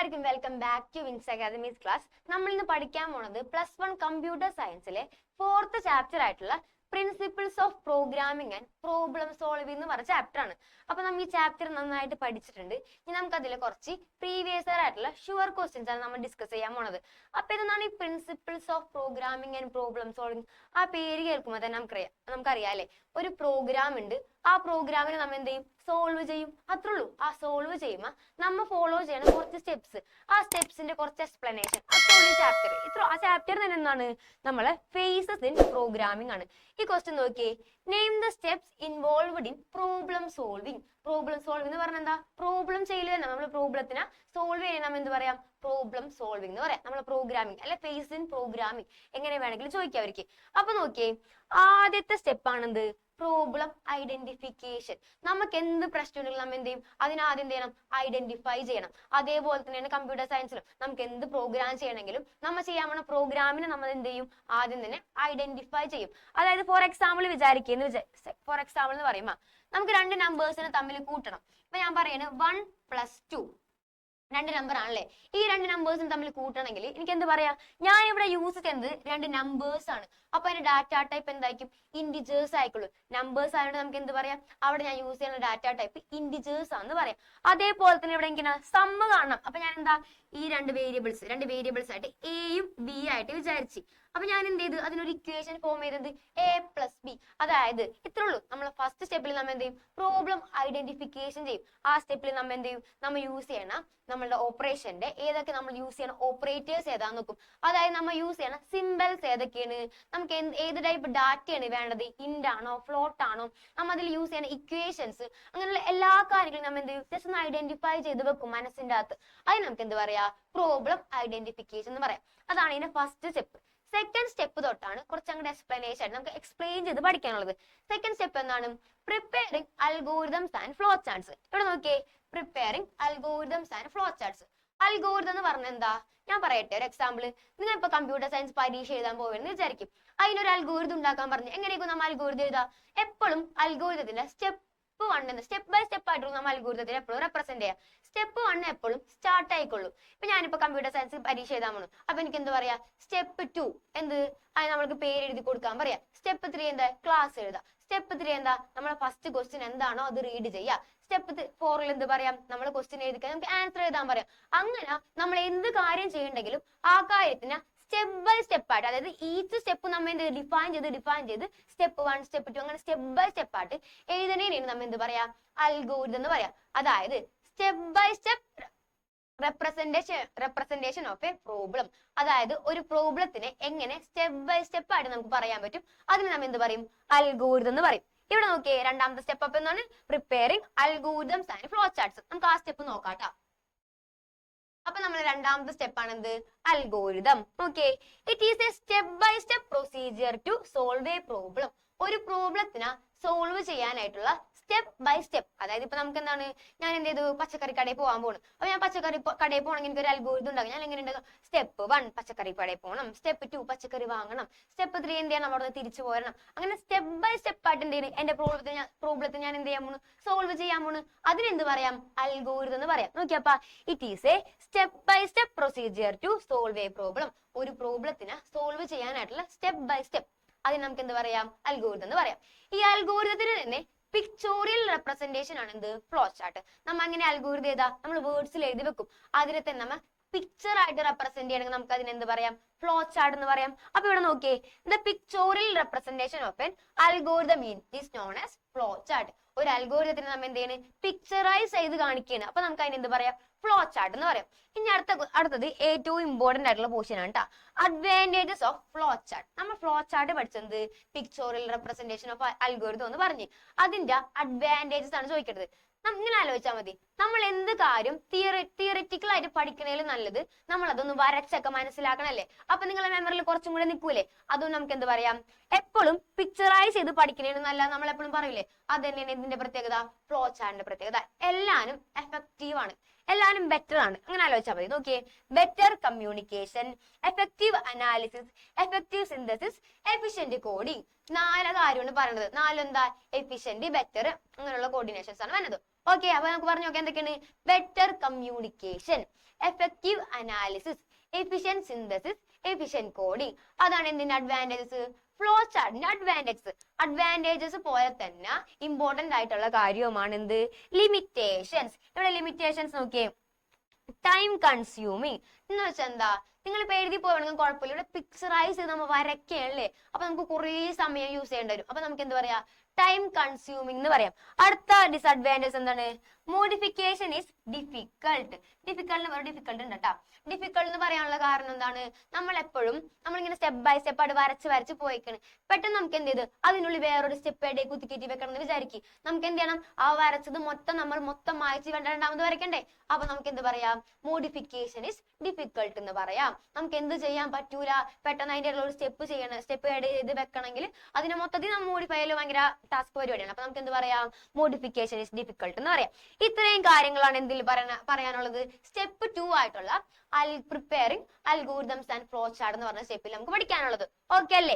എല്ലാവർക്കും welcome back to Wings academy's class. നമ്മൾ ഇന്ന് പഠിക്കാൻ പോണത് +1 കമ്പ്യൂട്ടർ സയൻസിലെ 4th ചാപ്റ്റർ ആയിട്ടുള്ള principles of programming and problem solving എന്ന് പറഞ്ഞ ചാപ്റ്റർ ആണ്. അപ്പൊ നമ്മൾ ഈ ചാപ്റ്റർ നന്നായിട്ട് പഠിച്ചിട്ടുണ്ട്. ഇനി നമുക്ക് അതിൽ കുറച്ച് പ്രീവിയസ് ഇയർ ആയിട്ടുള്ള ഷുവർ ക്വസ്റ്റ്യൻസ് ആണ് നമ്മൾ ഡിസ്കസ് ചെയ്യാൻ പോണത്. അപ്പൊ ഇതെന്താണ് ഈ principles of programming and problem solving? ആ പേര് കേൾക്കുമ്പോൾ തന്നെ നമുക്കറിയാം അല്ലെ, ഒരു പ്രോഗ്രാം ഉണ്ട്, ആ പ്രോഗ്രാമിനെ നമ്മൾ എന്ത് ചെയ്യും? സോൾവ് ചെയ്യും. അത്രേ ഉള്ളൂ. ആ സോൾവ് ചെയ്യുമ്പോൾ നമ്മൾ ഫോളോ ചെയ്യണം കുറച്ച് സ്റ്റെപ്സ്, ആ സ്റ്റെപ്സിന്റെ കുറച്ച് എക്സ്പ്ലനേഷൻ. അപ്പോൾ ഈ ചാപ്റ്റർ ആ ചാപ്റ്റർ തന്നെ എന്താണ്? നമ്മളെ ഫേസസ് ഇൻ പ്രോഗ്രാമിംഗ് ആണ്. ഈ ക്വസ്റ്റ്യൻ നോക്കിയേ, name the steps involved in problem solving. Problem solving എന്ന് പറഞ്ഞാൽ എന്താ? പ്രോബ്ലം ചെയ്യൽ തന്നെ. നമ്മൾ പ്രോബ്ലത്തിനെ സോൾവ് ചെയ്യാൻ നമ്മൾ എന്ത് പറയാം? പ്രോബ്ലം സോൾവിംഗ് എന്ന് പറയാം. നമ്മൾ പ്രോഗ്രാമിംഗ് അല്ലെ ഫേസ് ഇൻ പ്രോഗ്രാമിംഗ് എങ്ങനെ വേണമെങ്കിലും ചോദിക്കാം അവർക്ക്. അപ്പൊ നോക്കിയേ, ആദ്യത്തെ സ്റ്റെപ്പ് ആണെന്ത്? Problem identification. നമുക്ക് എന്ത് പ്രശ്നം ഉണ്ടെങ്കിലും നമ്മൾ എന്ത് ചെയ്യും? അതിനാദ്യം എന്ത് ചെയ്യണം? ഐഡന്റിഫൈ ചെയ്യണം. അതേപോലെ തന്നെയാണ് കമ്പ്യൂട്ടർ സയൻസിലും. നമുക്ക് എന്ത് പ്രോഗ്രാം ചെയ്യണമെങ്കിലും നമ്മൾ ചെയ്യാൻ പോണ പ്രോഗ്രാമിനെ നമ്മൾ എന്ത് ചെയ്യും? ആദ്യം തന്നെ ഐഡന്റിഫൈ ചെയ്യും. അതായത് ഫോർ എക്സാമ്പിൾ ഫോർ എക്സാമ്പിൾ എന്ന് പറയുമ്പോൾ നമുക്ക് രണ്ട് നമ്പേഴ്സിനെ തമ്മിൽ കൂട്ടണം. ഇപ്പൊ ഞാൻ പറയാണ് 1 + 2 രണ്ട് നമ്പർ ആണല്ലേ. ഈ രണ്ട് നമ്പേഴ്സും തമ്മിൽ കൂട്ടണമെങ്കിൽ എനിക്ക് എന്ത് പറയാം? ഞാൻ ഇവിടെ യൂസ് ചെയ്യുന്നത് രണ്ട് നമ്പേഴ്സ് ആണ്. അപ്പൊ അതിന്റെ ഡാറ്റ ടൈപ്പ് എന്തായിരിക്കും? ഇൻഡിജേഴ്സ് ആയിക്കോളൂ. നമ്പേഴ്സ് ആയതുകൊണ്ട് നമുക്ക് എന്ത് പറയാം? അവിടെ ഞാൻ യൂസ് ചെയ്യുന്ന ഡാറ്റ ടൈപ്പ് ഇൻഡിജേഴ്സ് ആണെന്ന് പറയാം. അതേപോലെ തന്നെ ഇവിടെ എനിക്ക് സമ്മ് കാണണം. അപ്പൊ ഞാൻ എന്താ? ഈ രണ്ട് വേരിയബിൾസ് ആയിട്ട് എയും ബി ആയിട്ട് വിചാരിച്ചു. അപ്പൊ ഞാൻ എന്ത് ചെയ്തു? അതിനൊരു ഇക്വേഷൻ ഫോം ചെയ്തത് a + b. അതായത് ഇത്രേ ഉള്ളൂ. നമ്മൾ ഫസ്റ്റ് സ്റ്റെപ്പിൽ നമ്മൾ എന്ത് ചെയ്യും? പ്രോബ്ലം ഐഡന്റിഫിക്കേഷൻ ചെയ്യും. ആ സ്റ്റെപ്പിൽ നമ്മൾ എന്ത് ചെയ്യും? നമ്മൾ യൂസ് ചെയ്യണം നമ്മളുടെ ഓപ്പറേഷന്റെ ഏതൊക്കെ നമ്മൾ യൂസ് ചെയ്യണം ഓപ്പറേറ്റേഴ്സ് ഏതാന്ന് നോക്കും. അതായത് നമ്മൾ യൂസ് ചെയ്യണം സിംബൽസ് ഏതൊക്കെയാണ്, നമുക്ക് ഏത് ടൈപ്പ് ഡാറ്റയാണ് വേണ്ടത്, ഇന്റ് ആണോ ഫ്ലോട്ട് ആണോ, നമ്മൾ അതിൽ യൂസ് ചെയ്യുന്ന ഇക്വേഷൻസ്, അങ്ങനെയുള്ള എല്ലാ കാര്യങ്ങളും നമ്മൾ എന്ത് ചെയ്യും? ജസ്റ്റ് ഒന്ന് ഐഡന്റിഫൈ ചെയ്ത് വെക്കും മനസ്സിന്റെ അകത്ത്. അതിന് നമുക്ക് എന്ത് പറയാ? പ്രോബ്ലം ഐഡന്റിഫിക്കേഷൻ എന്ന് പറയാം. അതാണ് ഇതിന്റെ ഫസ്റ്റ് സ്റ്റെപ്പ്. സെക്കൻഡ് സ്റ്റെപ്പ് തൊട്ടാണ് കുറച്ച് അങ്ങോട്ട് എക്സ്പ്ലനേഷൻ നമുക്ക് എക്സ്പ്ലെയിൻ ചെയ്ത് പഠിക്കാനുള്ളത്. സെക്കൻഡ് സ്റ്റെപ്പ് എന്താണ്? Preparing algorithms and flow charts. ഇവിടെ നോക്കിയേ, preparing algorithms and flow charts. Algorithm എന്ന് പറഞ്ഞാൽ എന്താ? ഞാൻ പറയട്ടെ ഒരു എക്സാമ്പിൾ. നിങ്ങൾ ഇപ്പൊ കമ്പ്യൂട്ടർ സയൻസ് പരീക്ഷ എഴുതാൻ പോവുകയെന്ന് വിചാരിക്കും. അതിനൊരു അൽഗോരിതം ഉണ്ടാക്കാൻ പറഞ്ഞു. എങ്ങനെയൊക്കെ നമ്മൾ അൽഗോരിതം എഴുതാം? എപ്പോഴും അൽഗോരിതത്തിന്റെ സ്റ്റെപ്പ് ബൈ സ്റ്റെപ്പ് ആയിട്ട് നമ്മൾ അൽഗോരിതത്തിൽ എപ്പോഴും റെപ്രസെന്റ് ചെയ്യാം. സ്റ്റെപ്പ് 1 എപ്പോഴും സ്റ്റാർട്ട് ആയിക്കൊള്ളൂ. ഇപ്പൊ ഞാനിപ്പോ കമ്പ്യൂട്ടർ സയൻസ് പരീക്ഷ എഴുതാൻ പോണു. അപ്പൊ എനിക്ക് എന്ത് പറയാ? സ്റ്റെപ്പ് 2 എന്ത്? അത് നമ്മൾക്ക് പേര് എഴുതി കൊടുക്കാൻ പറയാം. സ്റ്റെപ്പ് 3 എന്താ? ക്ലാസ് എഴുതാം. സ്റ്റെപ്പ് 3 എന്താ? നമ്മളെ ഫസ്റ്റ് ക്വസ്റ്റ്യൻ എന്താണോ അത് റീഡ് ചെയ്യാം. സ്റ്റെപ്പ് 4 എന്ത് പറയാം? നമ്മൾ ക്വസ്റ്റ്യൻ എഴുതിക്കാൻ നമുക്ക് ആൻസർ എഴുതാൻ പറയാം. അങ്ങനെ നമ്മൾ എന്ത് കാര്യം ചെയ്യണ്ടെങ്കിലും ആ കാര്യത്തിന് സ്റ്റെപ്പ് ബൈ സ്റ്റെപ്പ് ആയിട്ട്, അതായത് ഈച്ച് സ്റ്റെപ്പ് നമ്മൾ എന്ത് ഡിഫൈൻ ചെയ്ത് സ്റ്റെപ്പ് 1 സ്റ്റെപ്പ് 2 അങ്ങനെ സ്റ്റെപ്പ് ബൈ സ്റ്റെപ്പ് ആയിട്ട് എഴുതണേനാണ് നമ്മൾ എന്ത് പറയാ? അൽഗോരിതം എന്ന് പറയാം. അതായത് step by step representation of a problem. അതായത് ഒരു പ്രോബ്ലത്തിനെ എങ്ങനെ സ്റ്റെപ്പ് ബൈ സ്റ്റെപ്പ് ആയിട്ട് നമുക്ക് പറയാൻ പറ്റും, അതിന് നമ്മൾ എന്ത് പറയും? അൽഗോരിതം എന്ന് പറയും. ഇവിടെ നോക്കിയേ, രണ്ടാമത്തെ സ്റ്റെപ്പ് അപ്പ് എന്നാണ് preparing algorithms and flow charts. നമുക്ക് ആ സ്റ്റെപ്പ് നോക്കാട്ടോ. അപ്പൊ നമ്മൾ രണ്ടാമത്തെ സ്റ്റെപ്പ് ആണ് എന്ത്? Algorithm. Okay, it is a step by step procedure to solve a problem. ഒരു പ്രോബ്ലത്തിനെ സോൾവ് ചെയ്യാനായിട്ടുള്ള സ്റ്റെപ്പ് ബൈ സ്റ്റെപ്പ്. അതായത് ഇപ്പൊ നമുക്ക് എന്താണ്? ഞാൻ എന്ത് ചെയ്തു? പച്ചക്കറി കടയിൽ പോകാൻ പോകണം. അപ്പൊ ഞാൻ പച്ചക്കറി കടയിൽ പോകണമെങ്കിൽ എനിക്ക് ഒരു അൽഗോരിതം ഉണ്ടാകും. ഞാൻ എങ്ങനെ ഉണ്ടാകും? സ്റ്റെപ്പ് 1 പച്ചക്കറി കടയിൽ പോകണം, സ്റ്റെപ്പ് 2 പച്ചക്കറി വാങ്ങണം, സ്റ്റെപ്പ് 3 എന്ത് ചെയ്യണം? അവിടെ തിരിച്ചു പോരണം. അങ്ങനെ സ്റ്റെപ്പ് ബൈ സ്റ്റെപ്പ് ആയിട്ട് എന്ത് ചെയ്യണം? എന്റെ പ്രോബ്ലത്തെ ഞാൻ എന്ത് ചെയ്യാൻ പോണു? സോൾവ് ചെയ്യാൻ പോണു. അതിനെന്ത് പറയാം? അൽഗോരിതം എന്ന് പറയാം. നോക്കിയപ്പാ, it is a step by step procedure to solve a problem. ഒരു പ്രോബ്ലത്തിനെ സോൾവ് ചെയ്യാനായിട്ടുള്ള സ്റ്റെപ്പ് ബൈ സ്റ്റെപ്പ്, അതിന് നമുക്ക് എന്ത് പറയാം? അൽഗോരിതം എന്ന് പറയാം. ഈ അൽഗോരിതത്തിന് തന്നെ പിക്ചോറിയൽ റെപ്രസെന്റേഷൻ ആണ് എന്ത്? Flow chart. നമ്മൾ അങ്ങനെ അൽഗോരിതം ചെയ്താ നമ്മൾ വേർഡ്സിൽ എഴുതി വെക്കും. അതിനെ തന്നെ നമ്മൾ പിക്ചർ ആയിട്ട് റെപ്രസെന്റ് ചെയ്യണമെങ്കിൽ നമുക്ക് അതിന് എന്ത് പറയാം? ഫ്ലോ ചാർട്ട് എന്ന് പറയാം. അപ്പൊ ഇവിടെ നോക്കിയേ, the pictorial representation of N algorithm is known as flow chart. ഒരു അൽഗോരിതത്തിന് നമ്മൾ എന്ത് ചെയ്യണം? പിക്ചറൈസ് ചെയ്ത് കാണിക്കുകയാണ്. അപ്പൊ നമുക്ക് അതിന് എന്ത് പറയാം? ഫ്ലോ ചാർട്ട് എന്ന് പറയാം. ഇനി അടുത്തത് ഏറ്റവും ഇമ്പോർട്ടന്റ് ആയിട്ടുള്ള പോർഷൻ ആണ് കേട്ടോ, അഡ്വാൻറ്റേജസ് ഓഫ് ഫ്ലോ ചാർട്ട്. നമ്മൾ ഫ്ലോ ചാർട്ട് പഠിച്ചത് പിക്ചോറിയൽ റെപ്രസെന്റേഷൻ ഓഫ് അൽഗോരിതം എന്ന് പറഞ്ഞു. അതിന്റെ അഡ്വാൻറ്റേജസ് ആണ് ചോദിക്കുന്നത്. ഇങ്ങനെ ആലോചിച്ചാൽ മതി, നമ്മൾ എന്ത് കാര്യം തിയറിറ്റിക്കൽ ആയിട്ട് പഠിക്കണേലും നല്ലത് നമ്മൾ അതൊന്ന് വരച്ചൊക്കെ മനസ്സിലാക്കണല്ലേ. അപ്പൊ നിങ്ങളെ മെമ്മറിയിൽ കുറച്ചും കൂടെ നിൽക്കൂലേ? അതും നമുക്ക് എന്ത് പറയാം? എപ്പോഴും പിക്ചറൈസ് ചെയ്ത് പഠിക്കണേലും നല്ല നമ്മൾ എപ്പോഴും പറയില്ലേ? അത് തന്നെയാണ് ഇതിന്റെ പ്രത്യേകത, ഫ്ലോ ചാർട്ടിന്റെ പ്രത്യേകത. എല്ലാരും എഫക്റ്റീവ് ആണ്, എല്ലാരും ബെറ്റർ ആണ്. അങ്ങനെ ആലോചിച്ചാൽ മതി. നോക്കിയേ, better communication, effective analysis, effective synthesis, efficient coding. 4 കാര്യമാണ് പറയുന്നത്. 4 എന്താ? എഫിഷ്യന്റ്, ബെറ്റർ, അങ്ങനെയുള്ള കോർഡിനേഷൻസ് ആണ് വരുന്നത്. ഓക്കെ, അപ്പൊ നമുക്ക് പറഞ്ഞു നോക്കാം എന്തൊക്കെയാണ്. Better communication, effective analysis, efficient synthesis, efficient coding. അതാണ് എന്തിന്റെ അഡ്വാൻറ്റേജസ്, ഫ്ലോ ചാർട്ടിന്റെ അഡ്വാൻറ്റേജസ് പോലെ തന്നെ ഇമ്പോർട്ടന്റ് ആയിട്ടുള്ള കാര്യവുമാണ് എന്ത്, ലിമിറ്റേഷൻസ്. ഇവിടെ ലിമിറ്റേഷൻസ് നോക്കിയേ. ടൈം കൺസ്യൂമിങ് എന്ന് വെച്ചാൽ എന്താ, നിങ്ങൾ ഇപ്പൊ എഴുതി പോകണമെങ്കിൽ കുഴപ്പമില്ല. ഇവിടെ പിക്ചറൈസ് ചെയ്ത് നമ്മൾ വരയ്ക്കല്ലേ, അപ്പൊ നമുക്ക് കുറേ സമയം യൂസ് ചെയ്യേണ്ടി വരും. അപ്പൊ നമുക്ക് എന്ത് പറയാ, ടൈം കൺസ്യൂമിങ് എന്ന് പറയാം. അടുത്ത ഡിസഡ്വാൻറ്റേജ് എന്താണ്, മോഡിഫിക്കേഷൻ ഈസ് ഡിഫിക്കൾട്ട്. ഡിഫിക്കൾട്ട് ഉണ്ട് കേട്ടോ. ഡിഫിക്കൾട്ട് എന്ന് പറയാനുള്ള കാരണം എന്താണ്, നമ്മളിങ്ങനെ സ്റ്റെപ്പ് ബൈ സ്റ്റെപ്പ് ആയിട്ട് വരച്ച് പോയിക്കാണ്. പെട്ടെന്ന് നമുക്ക് എന്ത് ചെയ്ത് അതിനുള്ളിൽ വേറൊരു സ്റ്റെപ്പ് ആയിട്ട് കുത്തിക്കയറ്റി വെക്കണം എന്ന് വിചാരിക്കും. നമുക്ക് എന്ത് ചെയ്യണം, ആ വരച്ചത് മൊത്തം മായ്ച്ച് രണ്ടാമത് വരയ്ക്കണ്ടേ. അപ്പൊ നമുക്ക് എന്ത് പറയാം, മോഡിഫിക്കേഷൻ ഈസ് ഡിഫിക്കൾട്ട് എന്ന് പറയാം. നമുക്ക് എന്ത് ചെയ്യാൻ പറ്റൂല, പെട്ടെന്ന് അതിന്റെ ഒരു സ്റ്റെപ്പ് ആഡ് ചെയ്ത് വെക്കണമെങ്കിൽ അതിനെ മൊത്തത്തിൽ നമ്മൾ മോഡിഫൈ ചെയ്യൽ ഭയങ്കര ടാസ്ക് പരിപാടിയാണ്. അപ്പൊ നമുക്ക് എന്ത് പറയാം, മോഡിഫിക്കേഷൻ ഈസ് ഡിഫിക്കൾട്ട് എന്ന് പറയാം. ഇത്രയും കാര്യങ്ങളാണ് എന്തിൽ പറയാനുള്ളത്, സ്റ്റെപ്പ് 2 ആയിട്ടുള്ള preparing algorithms and flow chart എന്ന് പറഞ്ഞ സ്റ്റെപ്പിൽ നമുക്ക് പഠിക്കാനുള്ളത്. ഓക്കെ അല്ലേ?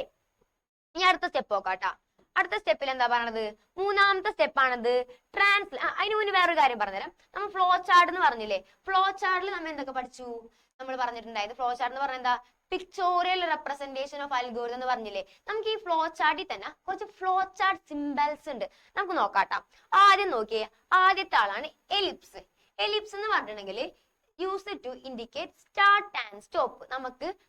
ഇനി അടുത്ത സ്റ്റെപ്പ് നോക്കാട്ടാ. അടുത്ത സ്റ്റെപ്പിൽ എന്താ പറയണത്, മൂന്നാമത്തെ സ്റ്റെപ്പാണത് അതിന് മുന്നേ വേറൊരു കാര്യം പറഞ്ഞുതരാം. നമ്മൾ ഫ്ലോ ചാർട്ട് എന്ന് പറഞ്ഞില്ലേ, ഫ്ലോ ചാർട്ടിൽ നമ്മൾ എന്തൊക്കെ പഠിച്ചു, നമ്മൾ പറഞ്ഞിട്ടുണ്ടായത് ഫ്ലോ ചാർട്ട് എന്ന് പറഞ്ഞാൽ എന്താ, പിക്ചോറിയൽ റെപ്രസെന്റേഷൻ ഓഫ് അൽഗോരിതം എന്ന് പറഞ്ഞില്ലേ. നമുക്ക് ഈ ഫ്ലോ ചാർട്ടിൽ തന്നെ കുറച്ച് ഫ്ലോ ചാർട്ട് സിംബൽസ് ഉണ്ട്, നമുക്ക് നോക്കാട്ടാ. ആദ്യം നോക്കിയേ, ആദ്യത്തെ ആളാണ് എലിപ്സ്. എലിപ്സ് എന്ന് പറഞ്ഞിട്ടുണ്ടെങ്കിൽ use to indicate start and stop.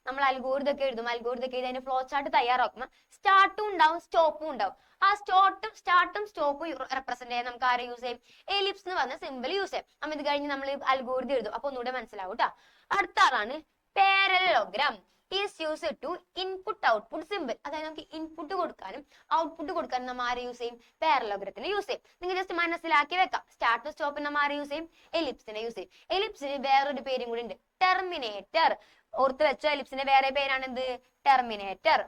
നമ്മൾ അൽഗോരിതം ഒക്കെ എഴുതും, അതിന്റെ ഫ്ലോ ചാർട്ട് തയ്യാറാക്കുമ്പോൾ സ്റ്റാർട്ടും ഉണ്ടാവും സ്റ്റോപ്പും ഉണ്ടാവും. ആ സ്റ്റാർട്ടും സ്റ്റോപ്പും റെപ്രസെന്റ് ചെയ്യാൻ നമുക്ക് ആരെ യൂസ് ചെയ്യും, എലിപ്സ് എന്ന് പറഞ്ഞ സിമ്പിൾ യൂസ് ചെയ്യും. നമ്മൾ ഇത് കഴിഞ്ഞ് നമ്മൾ അൽഗോരിതം എഴുതും, അപ്പൊ ഒന്നുകൂടെ മനസ്സിലാവും കേട്ടോ. അടുത്ത ആളാണ് parallelogram. Is use to input output simple. അതായത് നമുക്ക് ഇൻപുട്ട് കൊടുക്കാനും ഔട്ട്പുട്ട് കൊടുക്കാനും നമ്മൾ ആരെ യൂസ് ചെയ്യും, പാരലോഗ്രത്തിനെ യൂസ് ചെയ്യും. നിങ്ങൾ ജസ്റ്റ് മനസ്സിലാക്കി വെക്കാം. സ്റ്റാർട്ട് സ്റ്റോപ്പിന് നമ്മൾ ആരെ യൂസ് ചെയ്യും, എലിപ്സിനെ യൂസ് ചെയ്യും. എലിപ്സിന് വേറൊരു പേരും കൂടി ഉണ്ട്, ടെർമിനേറ്റർ. ഓർത്ത് വെച്ചോ, എലിപ്സിന്റെ വേറെ പേരാണ് എന്ത്, ടെർമിനേറ്റർ.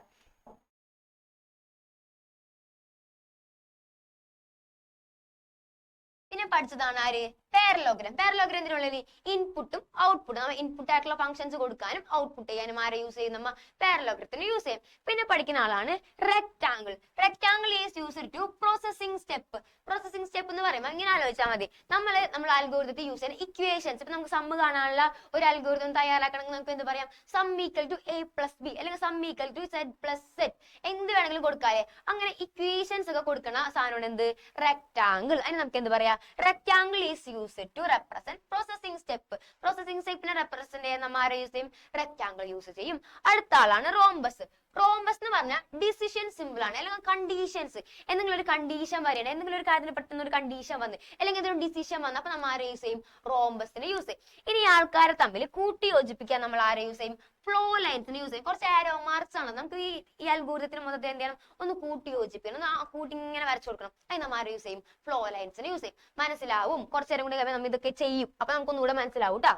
പിന്നെ പഠിച്ചതാണ് ആര്, പാരലോഗ്രാം. പാരലോഗ്രാം എന്തിനുള്ളത്, ഇൻപുട്ടും ഔട്ട്പുട്ടും. നമ്മൾ ഇൻപുട്ട് ആയിട്ടുള്ള ഫംഗ്ഷൻസ് കൊടുക്കാനും ഔട്ട്പുട്ട് ചെയ്യാനും ആരെ യൂസ് ചെയ്യും, നമ്മൾ പാരലോഗ്രത്തിന് യൂസ് ചെയ്യും. പിന്നെ പഠിക്കുന്ന ആളാണ് rectangle. Rectangle is used to processing step. Processing step എന്ന് പറയുമ്പോൾ ഇങ്ങനെ ആലോചിച്ചാൽ മതി, നമ്മൾ അൽഗോരിതത്തിൽ യൂസ് ചെയ്യുന്ന ഇക്വേഷൻസ്. ഇപ്പൊ നമുക്ക് സം കാണാനുള്ള ഒരു അൽഗോരിതം തയ്യാറാക്കണമെങ്കിൽ നമുക്ക് എന്ത് പറയാം, sum equal to a plus B, അല്ലെങ്കിൽ sum equal to z plus set, എന്ത് വേണമെങ്കിലും കൊടുക്കാല്ലേ. അങ്ങനെ ഇക്വേഷൻസ് ഒക്കെ കൊടുക്കുന്ന സാധനമാണ് എന്ത്, റെക്ടാങ്കിൾ. അതിന് നമുക്ക് എന്ത് പറയാം, rectangle is used to represent processing step. Processing സ്റ്റെപ്പിനെ റെപ്രസെന്റ് ചെയ്യാൻ നമ്മൾ ആരെ യൂസ് ചെയ്യും, റെക്ടാങ്കിൾ യൂസ് ചെയ്യും. അടുത്ത ആളാണ് റോംബസ്. റോംബസ് എന്ന് പറഞ്ഞാൽ ഡിസിഷൻ സിമ്പിൾ ആണ്, അല്ലെങ്കിൽ കണ്ടീഷൻസ്. എന്തെങ്കിലും ഒരു കണ്ടീഷൻ വരണം, എന്തെങ്കിലും ഒരു കാര്യത്തിന് പെട്ടെന്ന് ഒരു കണ്ടീഷൻ വന്ന്, അല്ലെങ്കിൽ എന്തെങ്കിലും ഡിസിഷൻ വന്ന്, അപ്പൊ നമ്മൾ ആരെ യൂസ് ചെയ്യും, റോംബസിനെ യൂസ് ചെയ്യും. ഇനി ആൾക്കാരെ തമ്മിൽ കൂട്ടി യോജിപ്പിക്കാൻ നമ്മൾ ആരെ യൂസ് ചെയ്യും, ഫ്ലോ ലൈൻസിന് യൂസ് ചെയ്യും. കുറച്ച് ആരോ മാർക്സ് ആണ് നമുക്ക് ഈ അൽഗോരിതത്തിന് മൊത്തത്തിൽ എന്ത് ചെയ്യണം, ഒന്ന് കൂട്ടി യോജിപ്പിക്കണം, ഒന്ന് ആ കൂട്ടി ഇങ്ങനെ വരച്ചു കൊടുക്കണം. അതിന് നമ്മൾ ആരെ യൂസ് ചെയ്യും, ഫ്ലോ ലൈൻസിന് യൂസ് ചെയ്യും. മനസ്സിലാവും, കുറച്ചു നേരം കൂടി നമ്മൾ ഇതൊക്കെ ചെയ്യും, അപ്പൊ നമുക്കൊന്നുകൂടെ മനസ്സിലാവും കേട്ടോ.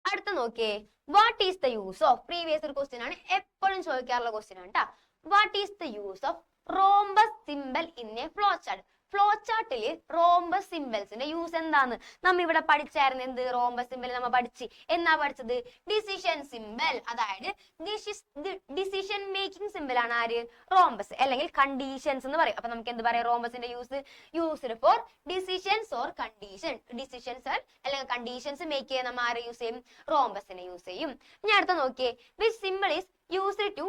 അടുത്ത നോക്കിയേ, what is the use of, previous ഒരു ക്വസ്റ്റ്യൻ ആണ്, എപ്പോഴും ചോദിക്കാറുള്ള ക്വസ്റ്റ്യൻ ആണ് കേട്ടോ. What is the use of rhombus symbol in a flow chart. Flow ചാർട്ടില് റോംബസ് സിംബൽസിന്റെ യൂസ് എന്താന്ന് നമ്മ ഇവിടെ പഠിച്ചായിരുന്നു. എന്ത്, റോംബസ് സിംബൽ നമ്മൾ പഠിച്ചത് ഡിസിഷൻ സിംബൽ. അതായത് ഡിസിഷൻ മേക്കിംഗ് സിംബൽ ആണ് ആര്, റോംബസ്, അല്ലെങ്കിൽ കണ്ടീഷൻസ് എന്ന് പറയും. അപ്പൊ നമുക്ക് എന്ത് പറയാം, റോംബസിന്റെ used for decisions or condition. Decisions അല്ലെങ്കിൽ കണ്ടീഷൻസ് മേക്ക് ചെയ്യാൻ നമ്മൾ ആരെ യൂസ് ചെയ്യും, റോംബസിനെ യൂസ് ചെയ്യും. ഇനി അടുത്ത നോക്കിയേ, which symbol is used to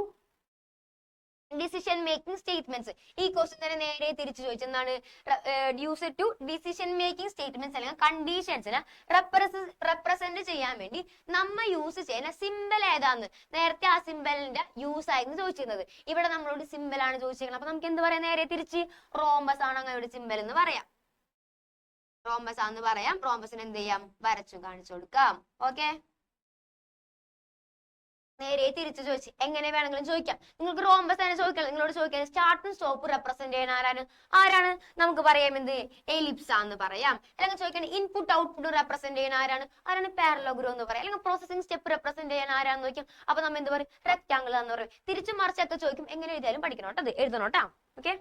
decision making statements. ഈ ക്വസ്റ്റ്യൻ തന്നെ നേരെ തിരിച്ചു ചോദിച്ചെന്താണ്, use to decision making statements അല്ലെങ്കിൽ കണ്ടീഷൻസിനെ റെപ്രസെന്റ് ചെയ്യാൻ വേണ്ടി നമ്മ യൂസ് ചെയ്യുന്ന സിമ്പിൾ ഏതാന്ന്. നേരത്തെ ആ സിമ്പിളിന്റെ യൂസ് ആയിരുന്നു ചോദിച്ചിരുന്നത്, ഇവിടെ നമ്മളോട് സിമ്പിൾ ആണ് ചോദിച്ചിരിക്കുന്നത്. അപ്പൊ നമുക്ക് എന്ത് പറയാം, നേരെ തിരിച്ച് റോംബസ് ആണ് അങ്ങനെ സിമ്പിൾ എന്ന് പറയാം. റോംബസ് ആണെന്ന് പറയാം. റോംബസിന് എന്ത് ചെയ്യാം, വരച്ചു കാണിച്ചു കൊടുക്കാം. ഓക്കെ, നേരെ തിരിച്ചു ചോദിച്ചു എങ്ങനെ വേണമെങ്കിലും ചോദിക്കാം. നിങ്ങൾക്ക് റോംബസ് തന്നെ ചോദിക്കാം, നിങ്ങളോട് ചോദിക്കാൻ സ്റ്റാർട്ടും സ്റ്റോപ്പും റെപ്രസെന്റ് ചെയ്യുന്ന ആരാണ് നമുക്ക് പറയാം, എന്ത്, എലിപ്സ് ആണെന്ന് പറയാം. അല്ലെങ്കിൽ ചോദിക്കാൻ ഇൻപുട്ട് ഔട്ട്പുട്ട് റെപ്രസെന്റ് ചെയ്യുന്ന ആരാണ് പാരലോഗ്രാം എന്ന് പറയാം. അല്ലെങ്കിൽ പ്രോസസിംഗ് സ്റ്റെപ്പ് റെപ്രസെന്റ് ചെയ്യാൻ ആരാന്ന് ചോദിക്കും, അപ്പൊ നമ്മൾ എന്ത് പറയും, റെക്ടാങ്കിൾ എന്ന് പറയും. തിരിച്ചു മറിച്ചൊക്കെ ചോദിക്കും, എങ്ങനെ എഴുതിയാലും പഠിക്കണം കേട്ടോ, അത് എഴുതണം കേട്ടോ. ഓക്കെ,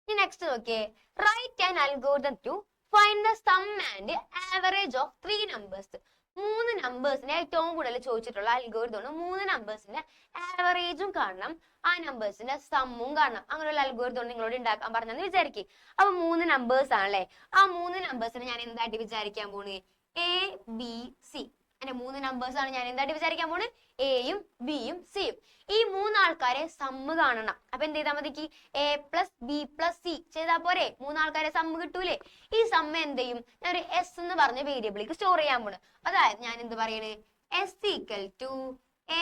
ഇനി നെക്സ്റ്റ് നോക്കിയേ, write an algorithm to find the sum and average of 3 numbers. മൂന്ന് നമ്പേഴ്സിന്റെ ഏറ്റവും കൂടുതൽ ചോദിച്ചിട്ടുള്ള അൽഗോരിതം മൂന്ന് നമ്പേഴ്സിന്റെ ആവറേജും കാണണം, ആ നമ്പേഴ്സിന്റെ സമ്മും കാണണം. അങ്ങനെ ഒരു അൽഗോരിതം നിങ്ങളോട് ഉണ്ടാക്കാൻ പറഞ്ഞെന്ന് വിചാരിക്കും. അപ്പൊ മൂന്ന് നമ്പേഴ്സ് ആണല്ലേ, ആ മൂന്ന് നമ്പേഴ്സിനെ ഞാൻ എന്തായിട്ട് വിചാരിക്കാൻ പോണ്, എ ബി സി. അങ്ങനെ മൂന്ന് നമ്പേഴ്സ് ആണ് ഞാൻ എന്തായിട്ട് വിചാരിക്കാൻ പോണ്, എയും ബിയും സിയും. ഈ മൂന്നാൾക്കാരെ സമ്മ് കാണണം. അപ്പൊ എന്ത് ചെയ്താൽ മതിക്ക്, A plus B plus C ചെയ്താൽ പോരെ, മൂന്നാൾക്കാരെ സമ്മ് കിട്ടൂലേ. ഈ സമ്മ എന്ത് ചെയ്യും, ഞാൻ ഒരു എസ് എന്ന് പറഞ്ഞ വേരിയബിളിലേക്ക് സ്റ്റോർ ചെയ്യാൻ പോണ്. അതായത് ഞാൻ എന്ത് പറയണേ, S equal to